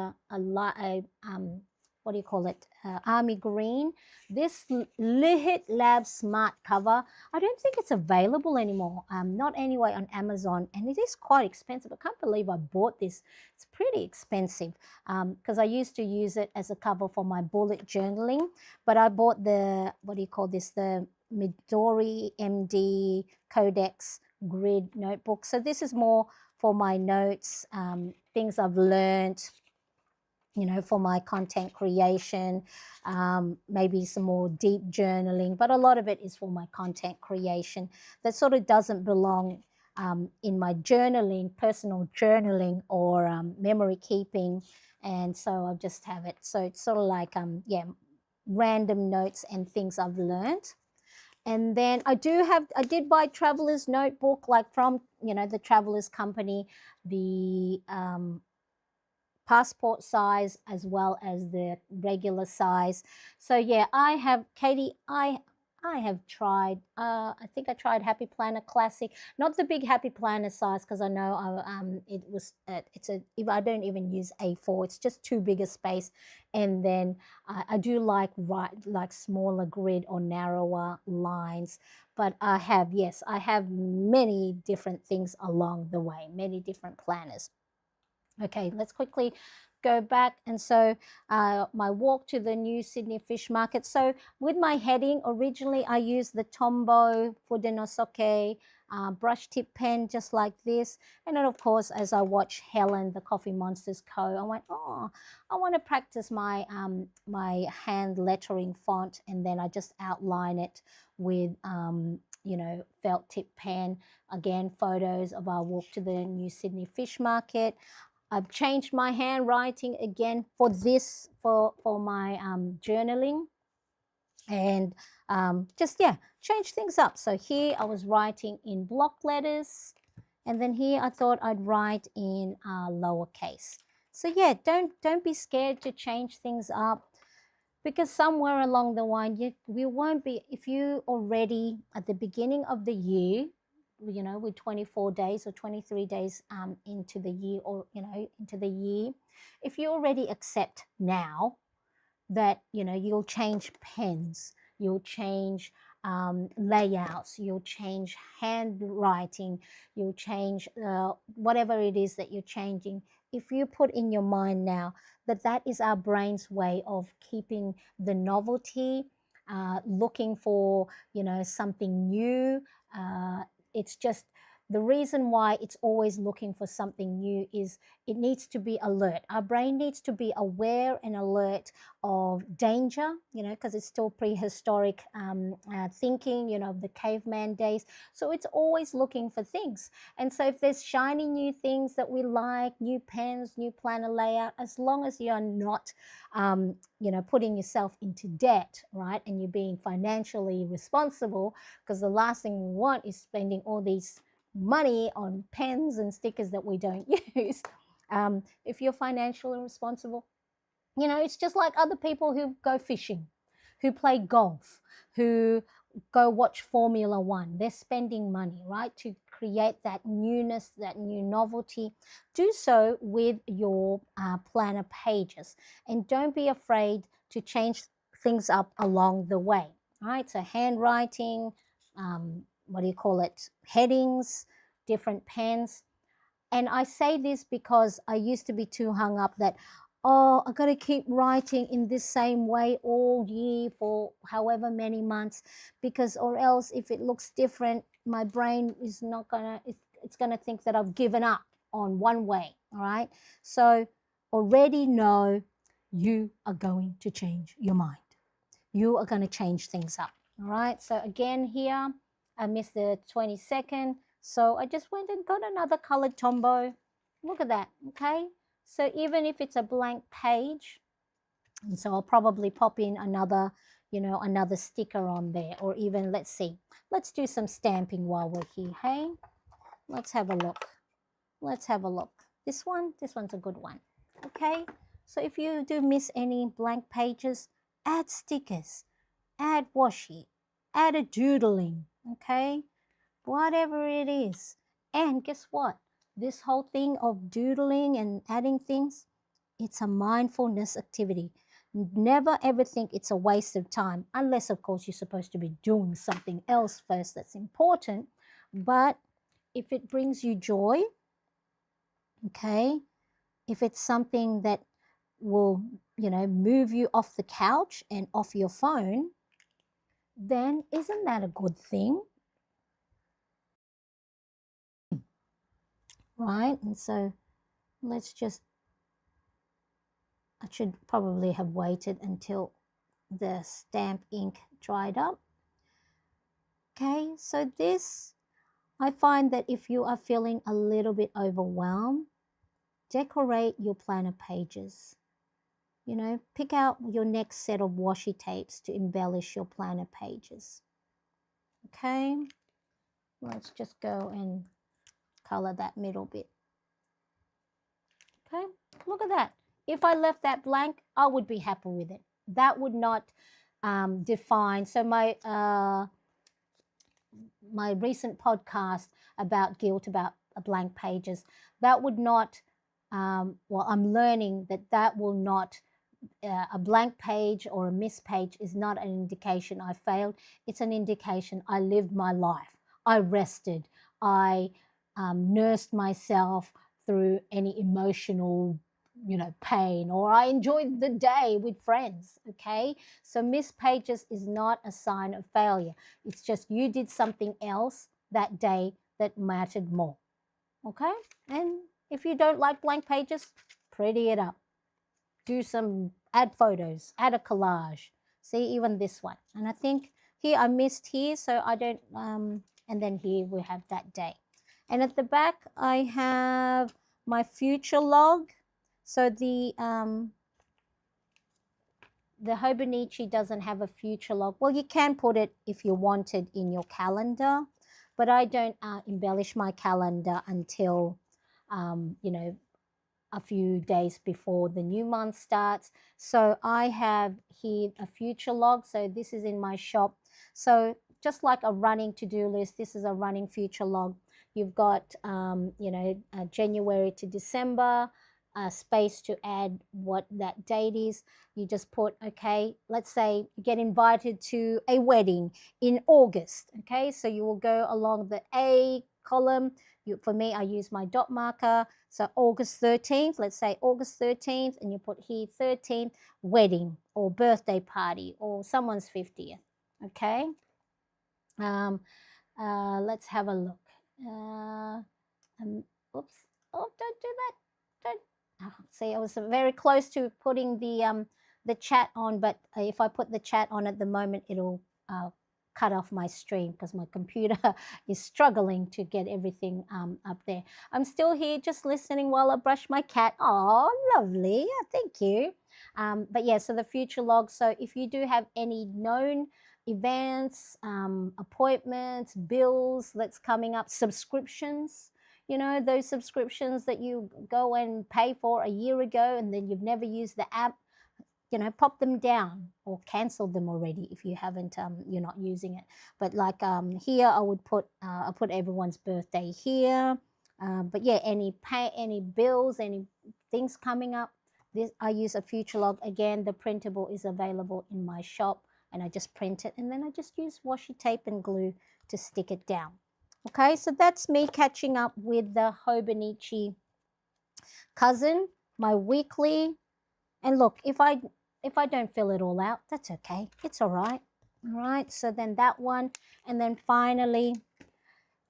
Speaker 1: what do you call it? Army green. This Lihit Lab Smart cover. I don't think it's available anymore. Not anyway on Amazon, and it is quite expensive. I can't believe I bought this. It's pretty expensive because I used to use it as a cover for my bullet journaling, but I bought the, what do you call this? The Midori MD Codex grid notebook. So this is more for my notes, things I've learned, for my content creation, maybe some more deep journaling, but a lot of it is for my content creation that sort of doesn't belong in my journaling, personal journaling, or memory keeping. And so I just have it. So it's sort of like, random notes and things I've learned. And then I did buy Traveler's Notebook, like from, the Traveler's Company, the passport size as well as the regular size. So yeah, I have, Katie, I have tried, I think I tried Happy Planner Classic, not the big Happy Planner size, because I know it was, I don't even use A4, it's just too big a space. And then I do like smaller grid or narrower lines. But I have many different things along the way, many different planners. Okay, let's quickly go back. And so my walk to the new Sydney Fish Market. So with my heading, originally I used the Tombow Fudenosuke brush tip pen just like this. And then of course, as I watched Helen, the Coffee Monsters Co., I went, oh, I want to practice my my hand lettering font, and then I just outline it with you know, felt tip pen. Again, photos of our walk to the new Sydney Fish Market. I've changed my handwriting again for this, for my journaling, and just, yeah, change things up. So here I was writing in block letters, and then here I thought I'd write in lowercase. So yeah, don't be scared to change things up, because somewhere along the line we won't be, if you already at the beginning of the year, you know, with 24 days or 23 days into the year, or you know, into the year, if you already accept now that, you know, you'll change pens, you'll change layouts, you'll change handwriting, you'll change whatever it is that you're changing. If you put in your mind now that that is our brain's way of keeping the novelty, looking for, you know, something new, it's just the reason why it's always looking for something new is it needs to be alert. Our brain needs to be aware and alert of danger, you know, because it's still prehistoric thinking, you know, the caveman days. So it's always looking for things. And so if there's shiny new things that we like, new pens, new planner layout, as long as you're not, you know, putting yourself into debt, right, and you're being financially responsible, because the last thing we want is spending all these money on pens and stickers that we don't use. If you're financially responsible, you know, it's just like other people who go fishing, who play golf, who go watch Formula One. They're spending money, right, to create that newness, that new novelty. Do so with your planner pages, and don't be afraid to change things up along the way, right? So handwriting, what do you call it, headings, different pens. And I say this because I used to be too hung up that, oh, I got to keep writing in this same way all year for however many months, because, or else if it looks different, my brain is not gonna, it's gonna think that I've given up on one way. All right. So already know you are going to change your mind. You are going to change things up. All right. So again, here I missed the 22nd. So I just went and got another colored Tombow. Look at that. Okay. So even if it's a blank page, and so I'll probably pop in another, you know, another sticker on there, or even, let's see, let's do some stamping while we're here. Hey, let's have a look. Let's have a look. This one's a good one. Okay. So if you do miss any blank pages, add stickers, add washi, add a doodling. Okay. Whatever it is. And guess what? This whole thing of doodling and adding things, it's a mindfulness activity. Never ever think it's a waste of time, unless, of course, you're supposed to be doing something else first that's important. But if it brings you joy, okay, if it's something that will, you know, move you off the couch and off your phone, then isn't that a good thing? Right? And so let's just, I should probably have waited until the stamp ink dried up. Okay, so this, I find that if you are feeling a little bit overwhelmed, decorate your planner pages. You know, pick out your next set of washi tapes to embellish your planner pages. Okay, let's just go and color that middle bit. Okay, look at that. If I left that blank, I would be happy with it. That would not define. So my recent podcast about guilt, about blank pages, that would not, well, I'm learning that that will not, a blank page or a missed page is not an indication I failed. It's an indication I lived my life. I rested. I nursed myself through any emotional pain, or I enjoyed the day with friends. Okay, so missed pages is not a sign of failure. It's just you did something else that day that mattered more. Okay, and if you don't like blank pages, pretty it up, do some, add photos, add a collage. See, even this one. And I think here I missed here, so I don't, and then here we have that day. And at the back, I have my future log. So the Hobonichi doesn't have a future log. Well, you can put it if you wanted in your calendar, but I don't embellish my calendar until, a few days before the new month starts. So I have here a future log. So this is in my shop. So just like a running to-do list, this is a running future log. You've got, January to December, space to add what that date is. You just put, okay, let's say you get invited to a wedding in August. Okay, so you will go along the A column. For me, I use my dot marker. So August 13th, let's say August 13th, and you put here 13th, wedding or birthday party or someone's 50th. Okay. Let's have a look. Oops. Oh, don't do that. Don't. Oh, see, I was very close to putting the chat on, but if I put the chat on at the moment, it'll cut off my stream because my computer is struggling to get everything up there. I'm still here just listening while I brush my cat. Oh, lovely. Thank you. But yeah, so the future log. So if you do have any known events, appointments, bills that's coming up, subscriptions, those subscriptions that you go and pay for a year ago and then you've never used the app, pop them down or cancel them already if you haven't, you're not using it. But like here, I put everyone's birthday here. But yeah, any bills, any things coming up, this I use a future log. Again, the printable is available in my shop, and I just print it, and then I just use washi tape and glue to stick it down. Okay, so that's me catching up with the Hobonichi cousin, my weekly. And look, if I don't fill it all out, that's okay. It's all right. All right, so then that one, and then finally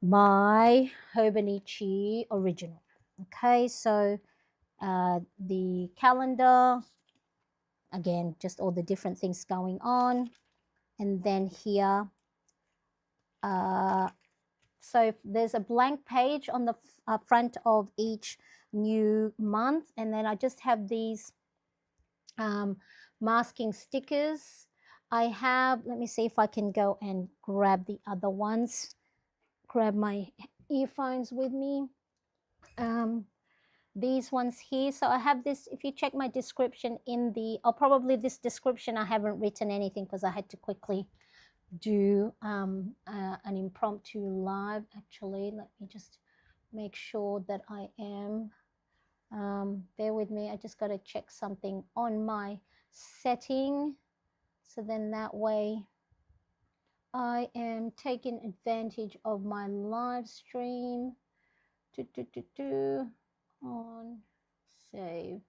Speaker 1: my Hobonichi original. Okay, so the calendar, again, just all the different things going on. And then here, so there's a blank page on the front of each new month. And then I just have these masking stickers. I have, let me see if I can go and grab the other ones. Grab my earphones with me. These ones here. So I have this, if you check my description probably this description, I haven't written anything because I had to quickly do an impromptu live. Actually, let me just make sure that I am, bear with me, I just got to check something on my setting, so then that way I am taking advantage of my live stream. On save.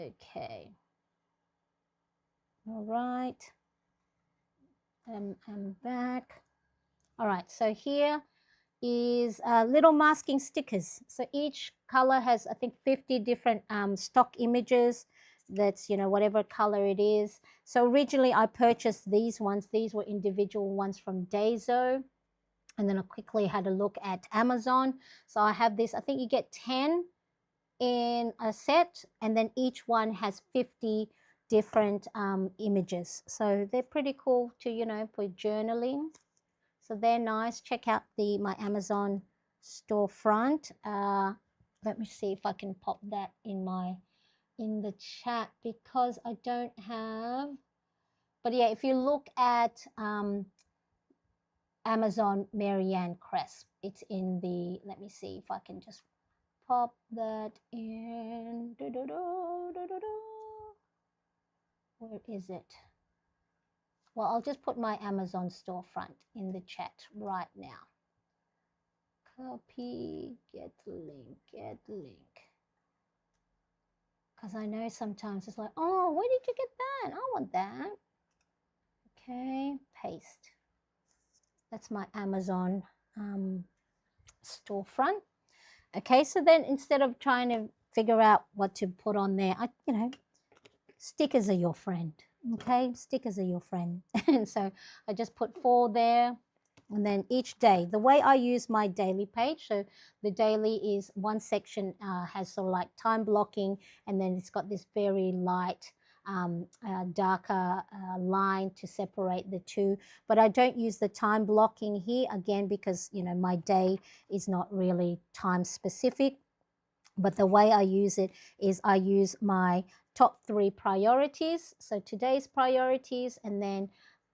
Speaker 1: Okay, all right, I'm back. All right, so here is little masking stickers. So each color has, I think, 50 different stock images. That's, whatever color it is. So originally I purchased these ones. These were individual ones from Daiso. And then I quickly had a look at Amazon. So I have this, I think you get 10 in a set, and then each one has 50 different images. So they're pretty cool to, for journaling. So they're nice. Check out my Amazon storefront. Let me see if I can pop that in the chat because I don't have. But yeah, if you look at Amazon Marianne Cresp, it's in the. Let me see if I can just pop that in. Where is it? Well, I'll just put my Amazon storefront in the chat right now. Copy, get link. because I know sometimes it's like, oh, where did you get that? I want that. Okay, paste. That's my Amazon storefront. Okay, so then instead of trying to figure out what to put on there, stickers are your friend. Okay, stickers are your friend. And so I just put 4 there. And then each day, the way I use my daily page, so the daily is one section has sort of like time blocking, and then it's got this very light, darker line to separate the two. But I don't use the time blocking here, again, because, my day is not really time specific. But the way I use it is I use my top 3 priorities. So today's priorities, and then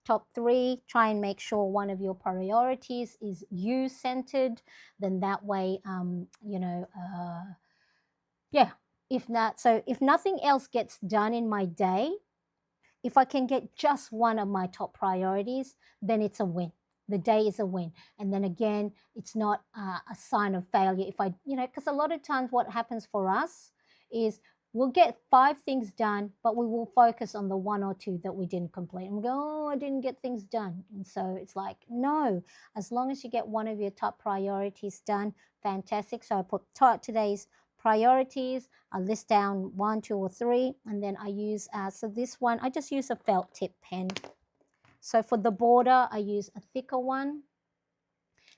Speaker 1: top 3, try and make sure one of your priorities is you centered. Then that way, yeah, if not, so if nothing else gets done in my day, if I can get just one of my top priorities, then it's a win. The day is a win. And then again, it's not a sign of failure. If because a lot of times what happens for us is we'll get 5 things done, but we will focus on the 1 or 2 that we didn't complete. And we go, oh, I didn't get things done. And so it's like, no, as long as you get one of your top priorities done, fantastic. So I put today's priorities. I list down 1, 2, or 3, and then I use, so this one, I just use a felt tip pen. So for the border, I use a thicker one.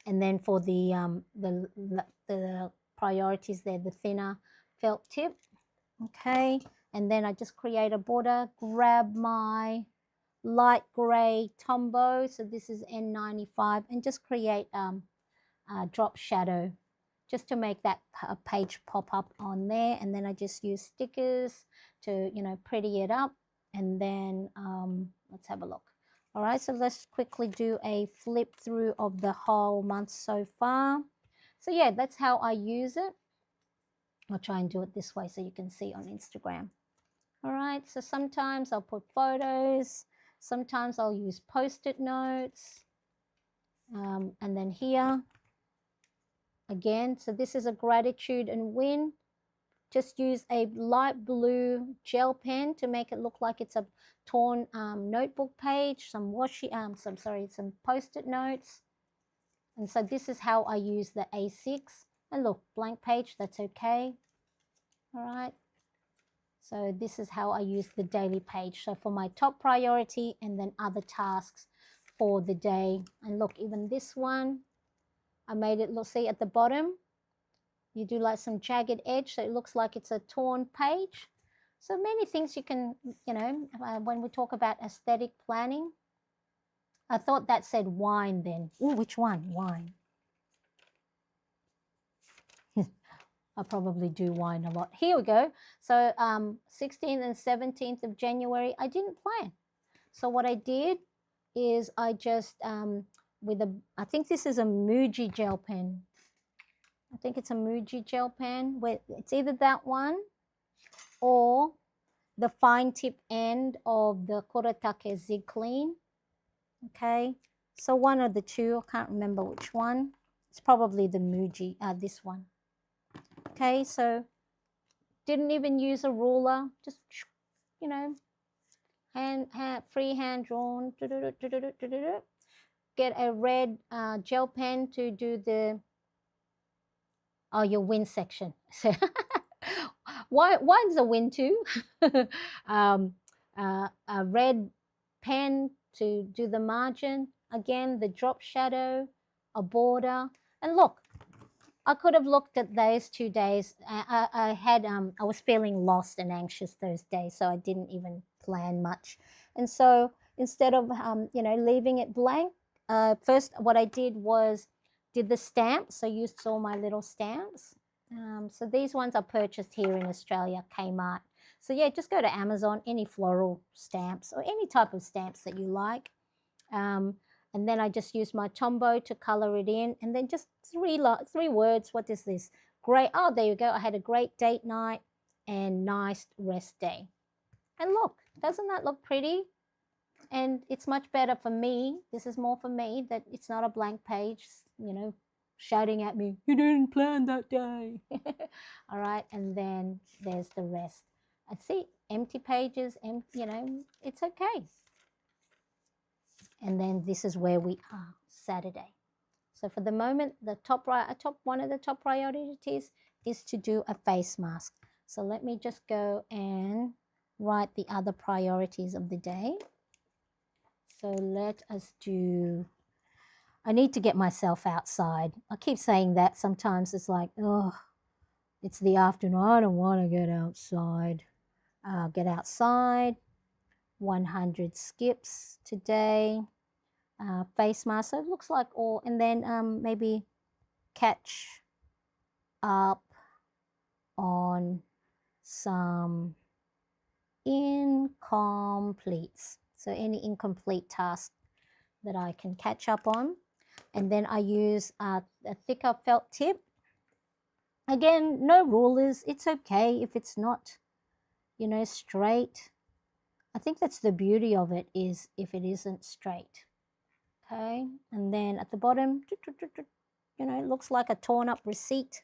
Speaker 1: And then for the priorities there, the thinner felt tip. Okay, and then I just create a border, grab my light gray Tombow, so this is N95, and just create a drop shadow just to make that page pop up on there. And then I just use stickers to, pretty it up. And then let's have a look. All right, so let's quickly do a flip through of the whole month so far. So yeah, that's how I use it. I'll try and do it this way so you can see on Instagram. All right, so sometimes I'll put photos, sometimes I'll use post-it notes, and then here, again, so this is a gratitude and win. Just use a light blue gel pen to make it look like it's a torn notebook page, some post-it notes. And so this is how I use the A6. And look, blank page, that's okay. All right. So this is how I use the daily page. So for my top priority, and then other tasks for the day. And look, even this one, I made it look, see at the bottom, you do like some jagged edge, so it looks like it's a torn page. So many things you can, when we talk about aesthetic planning. I thought that said wine then. Oh, which one? Wine. I probably do wine a lot. Here we go. So 16th and 17th of January, I didn't plan. So what I did is I just, I think this is a Muji gel pen. I think it's a Muji gel pen. It's either that one or the fine tip end of the Kuretake Zig Clean. Okay, so one of the two, I can't remember which one. It's probably the Muji, this one. Okay, so didn't even use a ruler, just, freehand drawn. Get a red gel pen to do your win section. So one's a win too. A red pen to do the margin. Again, the drop shadow, a border. And look, I could have looked at those 2 days. I was feeling lost and anxious those days, so I didn't even plan much. And so instead of, leaving it blank, first what I did was did the stamps. So you saw my little stamps. So these ones I purchased here in Australia, Kmart. So yeah, just go to Amazon, any floral stamps or any type of stamps that you like. And then I just use my Tombow to color it in. And then just three words. What is this? Great. Oh, there you go. I had a great date night and nice rest day. And look, doesn't that look pretty? And it's much better for me. This is more for me, that it's not a blank page, shouting at me, you didn't plan that day. All right. And then there's the rest. I see empty pages, you know, it's okay. And then this is where we are, Saturday. So for the moment, the one of the top priorities is to do a face mask. So let me just go and write the other priorities of the day. So let us do, I need to get myself outside. I keep saying that. Sometimes it's like, oh, it's the afternoon. I don't want to get outside. Get outside. 100 skips today. Face mask. So it looks like all, and then maybe catch up on some incompletes. So any incomplete task that I can catch up on. And then I use a thicker felt tip. Again, no rulers. It's okay if it's not, you know, straight. I think that's the beauty of it, is if it isn't straight. Okay, and then at the bottom, you know, it looks like a torn up receipt.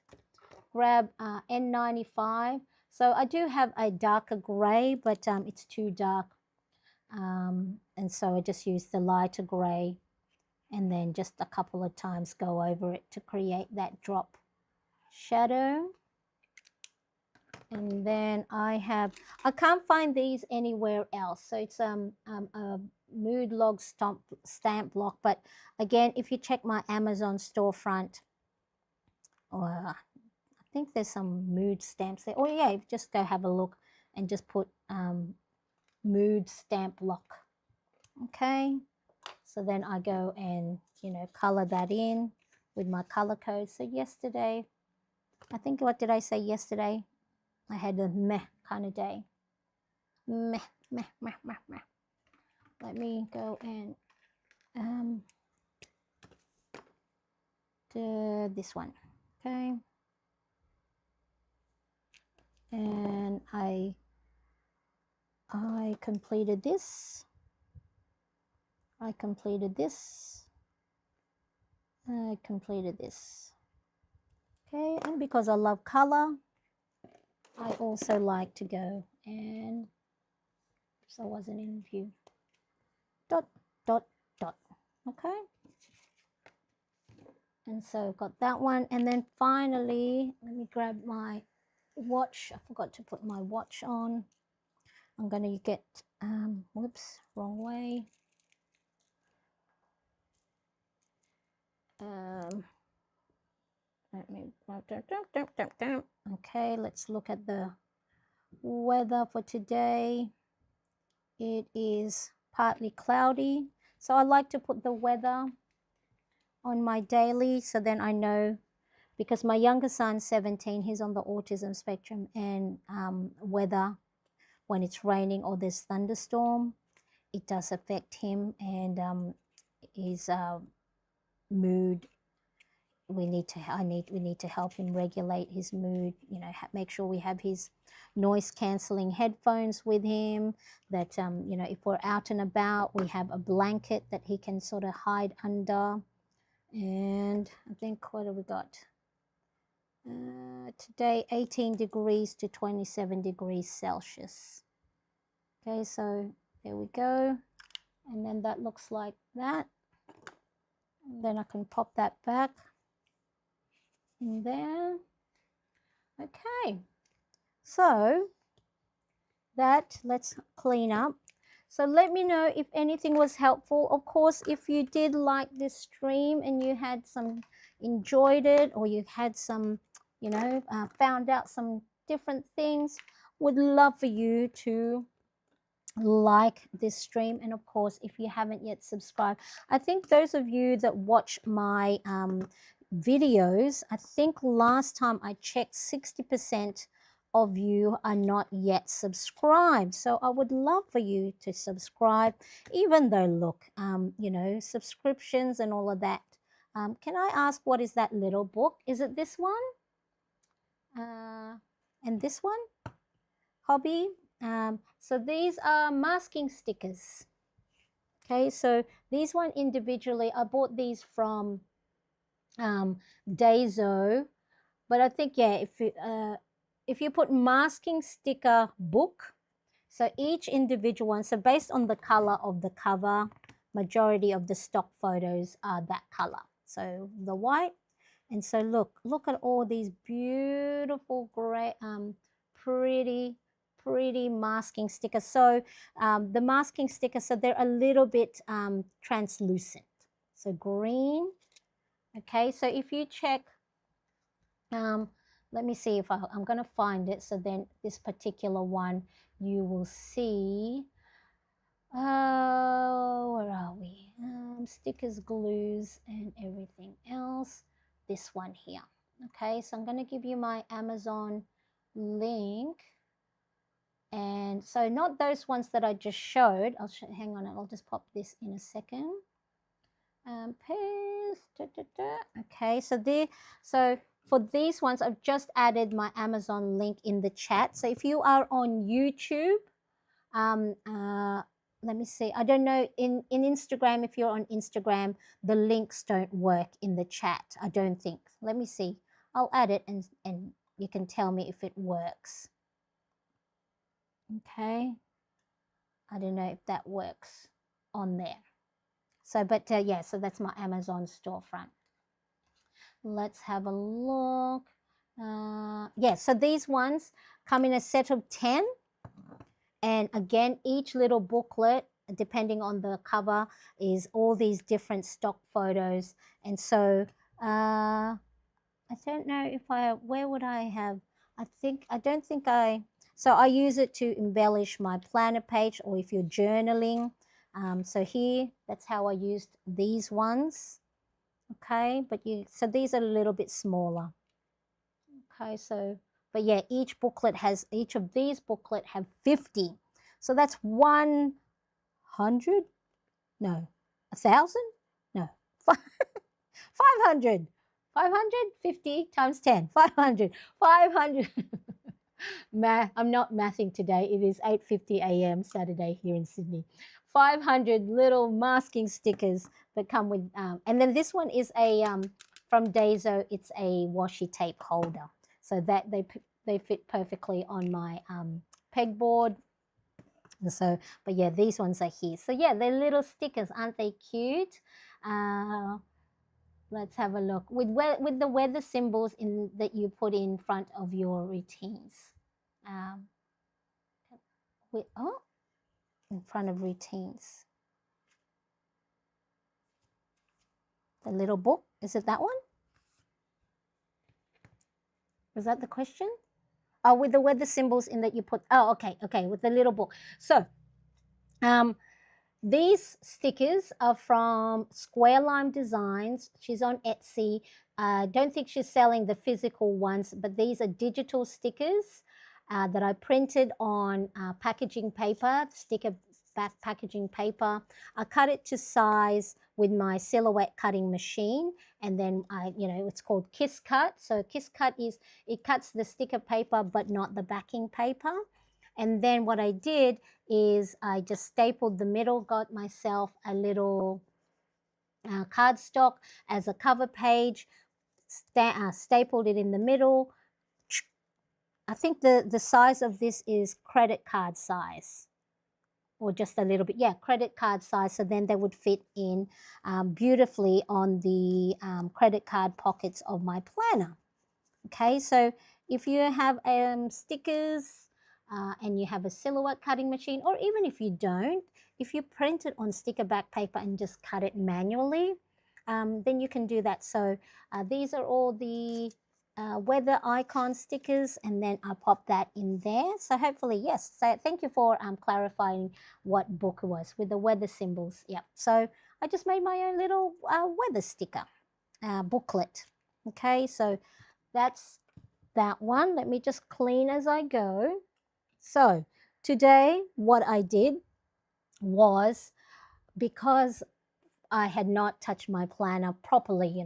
Speaker 1: Grab N95. So I do have a darker grey, but it's too dark. And so I just use the lighter grey and then just a couple of times go over it to create that drop shadow. And then I can't find these anywhere else. So it's a mood log stamp block. But again, if you check my Amazon storefront, or I think there's some mood stamps there. Oh yeah, just go have a look and just put mood stamp block. Okay, so then I go and, you know, color that in with my color code. So yesterday, I think, what did I say yesterday? I had a meh kind of day. Meh, meh, meh, meh, meh. Let me go and do this one. Okay. And I completed this. I completed this. I completed this. Okay, and because I love color, I also like to go and, so I wasn't in view, dot, dot, dot. Okay. And so I've got that one. And then finally, let me grab my watch. I forgot to put my watch on. I'm going to get, whoops, wrong way. Let me, okay, let's look at the weather for today. It is partly cloudy. So I like to put the weather on my daily, so then I know, because my younger son's 17, he's on the autism spectrum, and weather, when it's raining or there's thunderstorm, it does affect him, and his mood. We need to help him regulate his mood. You know, make sure we have his noise cancelling headphones with him. That you know, if we're out and about, we have a blanket that he can sort of hide under. And I think, what have we got? Today, 18 degrees to 27 degrees Celsius. Okay, so there we go. And then that looks like that. And then I can pop that back in there. Okay, so that, let's clean up. So let me know if anything was helpful. Of course, if you did like this stream and you had some, enjoyed it, or you had some, you know, found out some different things, would love for you to like this stream. And of course, if you haven't yet subscribed, I think those of you that watch my videos, I think last time I checked, 60% of you are not yet subscribed. So I would love for you to subscribe, even though, look, you know, subscriptions and all of that. Can I ask, what is that little book? Is it this one? And this one? Hobby? So these are masking stickers. Okay, so these one individually, I bought these from Daiso, but I think, yeah, if you put masking sticker book, so each individual one, so based on the color of the cover, majority of the stock photos are that color. So the white, and so look at all these beautiful gray, pretty masking stickers. So the masking stickers, so they're a little bit translucent. So green. Okay, so if you check, let me see if I'm going to find it. So then this particular one, you will see, where are we? Stickers, glues, and everything else. This one here. Okay, so I'm going to give you my Amazon link. And so not those ones that I just showed. Hang on, I'll just pop this in a second. Paste. Okay, so for these ones, I've just added my Amazon link in the chat. So if you are on YouTube, let me see. I don't know, in Instagram, if you're on Instagram, the links don't work in the chat, I don't think. Let me see. I'll add it and you can tell me if it works. Okay. I don't know if that works on there. So, but yeah, so that's my Amazon storefront. Let's have a look. Yeah, so these ones come in a set of 10. And again, each little booklet, depending on the cover, is all these different stock photos. And so I don't know if where would I have, so I use it to embellish my planner page, or if you're journaling. So here, that's how I used these ones. Okay, so these are a little bit smaller. Okay, so, but yeah, each of these booklet have 50. So that's 100? No. 1,000? No. 500. 550 times 10. 500. 500. I'm not mathing today. It is 8:50 a.m. Saturday here in Sydney. 500 little masking stickers that come with, and then this one is a, from Daiso, it's a washi tape holder. So that they fit perfectly on my pegboard. And so, but yeah, these ones are here. So yeah, they're little stickers, aren't they cute? Let's have a look with the weather symbols that you put in front of your routines. In front of routines. The little book, is it that one? Was that the question? Oh, with the weather symbols in that you put, oh, okay, with the little book. So, these stickers are from Square Lime Designs. She's on Etsy. Don't think she's selling the physical ones, but these are digital stickers that I printed on packaging paper, sticker back packaging paper. I cut it to size with my silhouette cutting machine, and then it's called Kiss Cut. So Kiss Cut it cuts the sticker paper but not the backing paper. And then what I did is I just stapled the middle, got myself a little cardstock as a cover page, stapled it in the middle. I think the size of this is credit card size, or just a little bit, yeah, credit card size. So then they would fit in beautifully on the credit card pockets of my planner. Okay, so if you have stickers and you have a silhouette cutting machine, or even if you don't, if you print it on sticker back paper and just cut it manually, then you can do that. So these are all the weather icon stickers, and then I pop that in there. So hopefully, yes. So thank you for clarifying what book it was with the weather symbols. Yeah. So I just made my own little weather sticker booklet. Okay. So that's that one. Let me just clean as I go. So today, what I did was, because I had not touched my planner properly,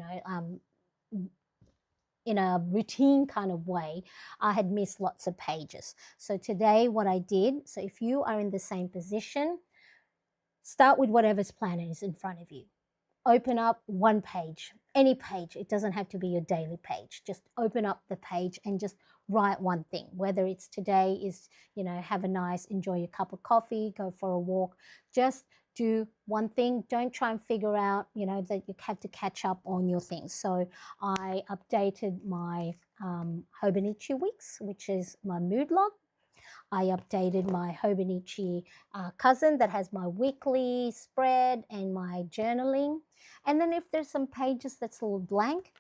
Speaker 1: in a routine kind of way, I had missed lots of pages. So today what I did, so if you are in the same position, start with whatever's planner is in front of you. Open up one page, any page. It doesn't have to be your daily page. Just open up the page and just write one thing, whether it's today is, have a nice, enjoy your cup of coffee, go for a walk. Just do one thing. Don't try and figure out, that you have to catch up on your things. So I updated my Hobonichi Weeks, which is my mood log. I updated my Hobonichi cousin that has my weekly spread and my journaling. And then if there's some pages that's a little blank,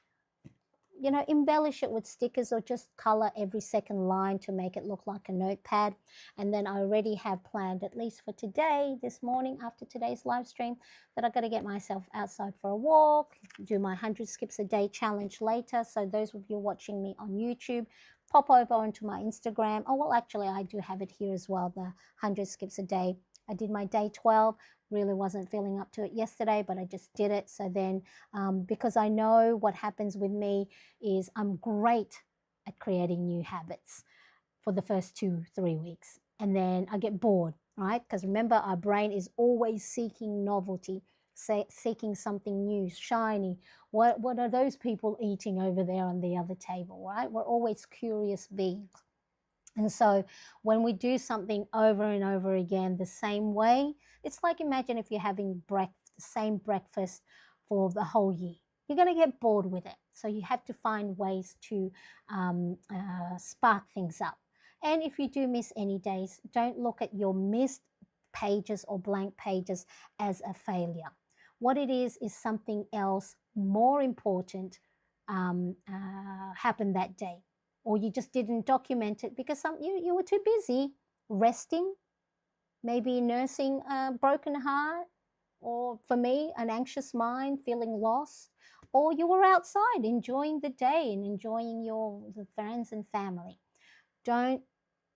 Speaker 1: embellish it with stickers or just color every second line to make it look like a notepad. And then I already have planned, at least for today, this morning after today's live stream, that I've got to get myself outside for a walk, do my 100 skips a day challenge later. So those of you watching me on YouTube, pop over onto my Instagram. Oh, well, actually, I do have it here as well, the 100 skips a day. I did my day 12. Really wasn't feeling up to it yesterday, but I just did it. So then, because I know what happens with me is I'm great at creating new habits for the first 2-3 weeks. And then I get bored, right? Because remember, our brain is always seeking novelty, seeking something new, shiny. What are those people eating over there on the other table, right? We're always curious beings. And so when we do something over and over again the same way, it's like, imagine if you're having the same breakfast for the whole year. You're going to get bored with it. So you have to find ways to spark things up. And if you do miss any days, don't look at your missed pages or blank pages as a failure. What it is something else more important happened that day. Or you just didn't document it because you were too busy resting, maybe nursing a broken heart, or for me, an anxious mind, feeling lost, or you were outside enjoying the day and enjoying the friends and family. Don't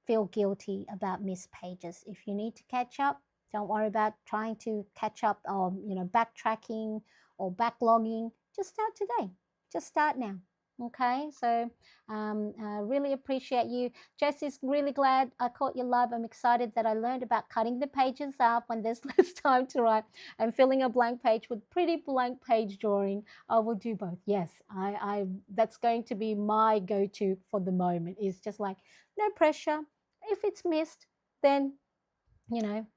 Speaker 1: feel guilty about missed pages. If you need to catch up, don't worry about trying to catch up or, backtracking or backlogging. Just start today. Just start now. Okay, so really appreciate you. Jess is really glad I caught you live. I'm excited that I learned about cutting the pages up when there's less time to write and filling a blank page with pretty blank page drawing. I will do both. Yes, I that's going to be my go-to for the moment. Is just like, no pressure. If it's missed, then,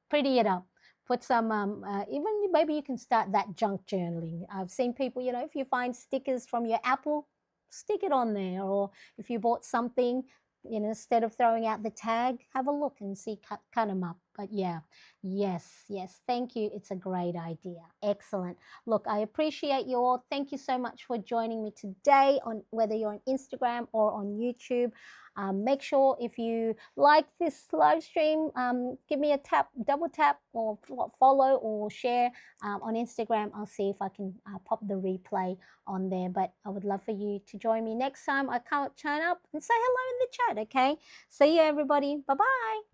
Speaker 1: pretty it up. Put some, even maybe you can start that junk journaling. I've seen people, if you find stickers from your Apple, stick it on there. Or if you bought something, instead of throwing out the tag, have a look and see, cut them up. But yeah, yes, thank you. It's a great idea. Excellent. Look, I appreciate you all. Thank you so much for joining me today, on whether you're on Instagram or on YouTube. Make sure if you like this live stream, give me a double tap, or follow or share on Instagram. I'll see if I can pop the replay on there. But I would love for you to join me next time. I can't turn up and say hello in the chat, okay? See you, everybody. Bye-bye.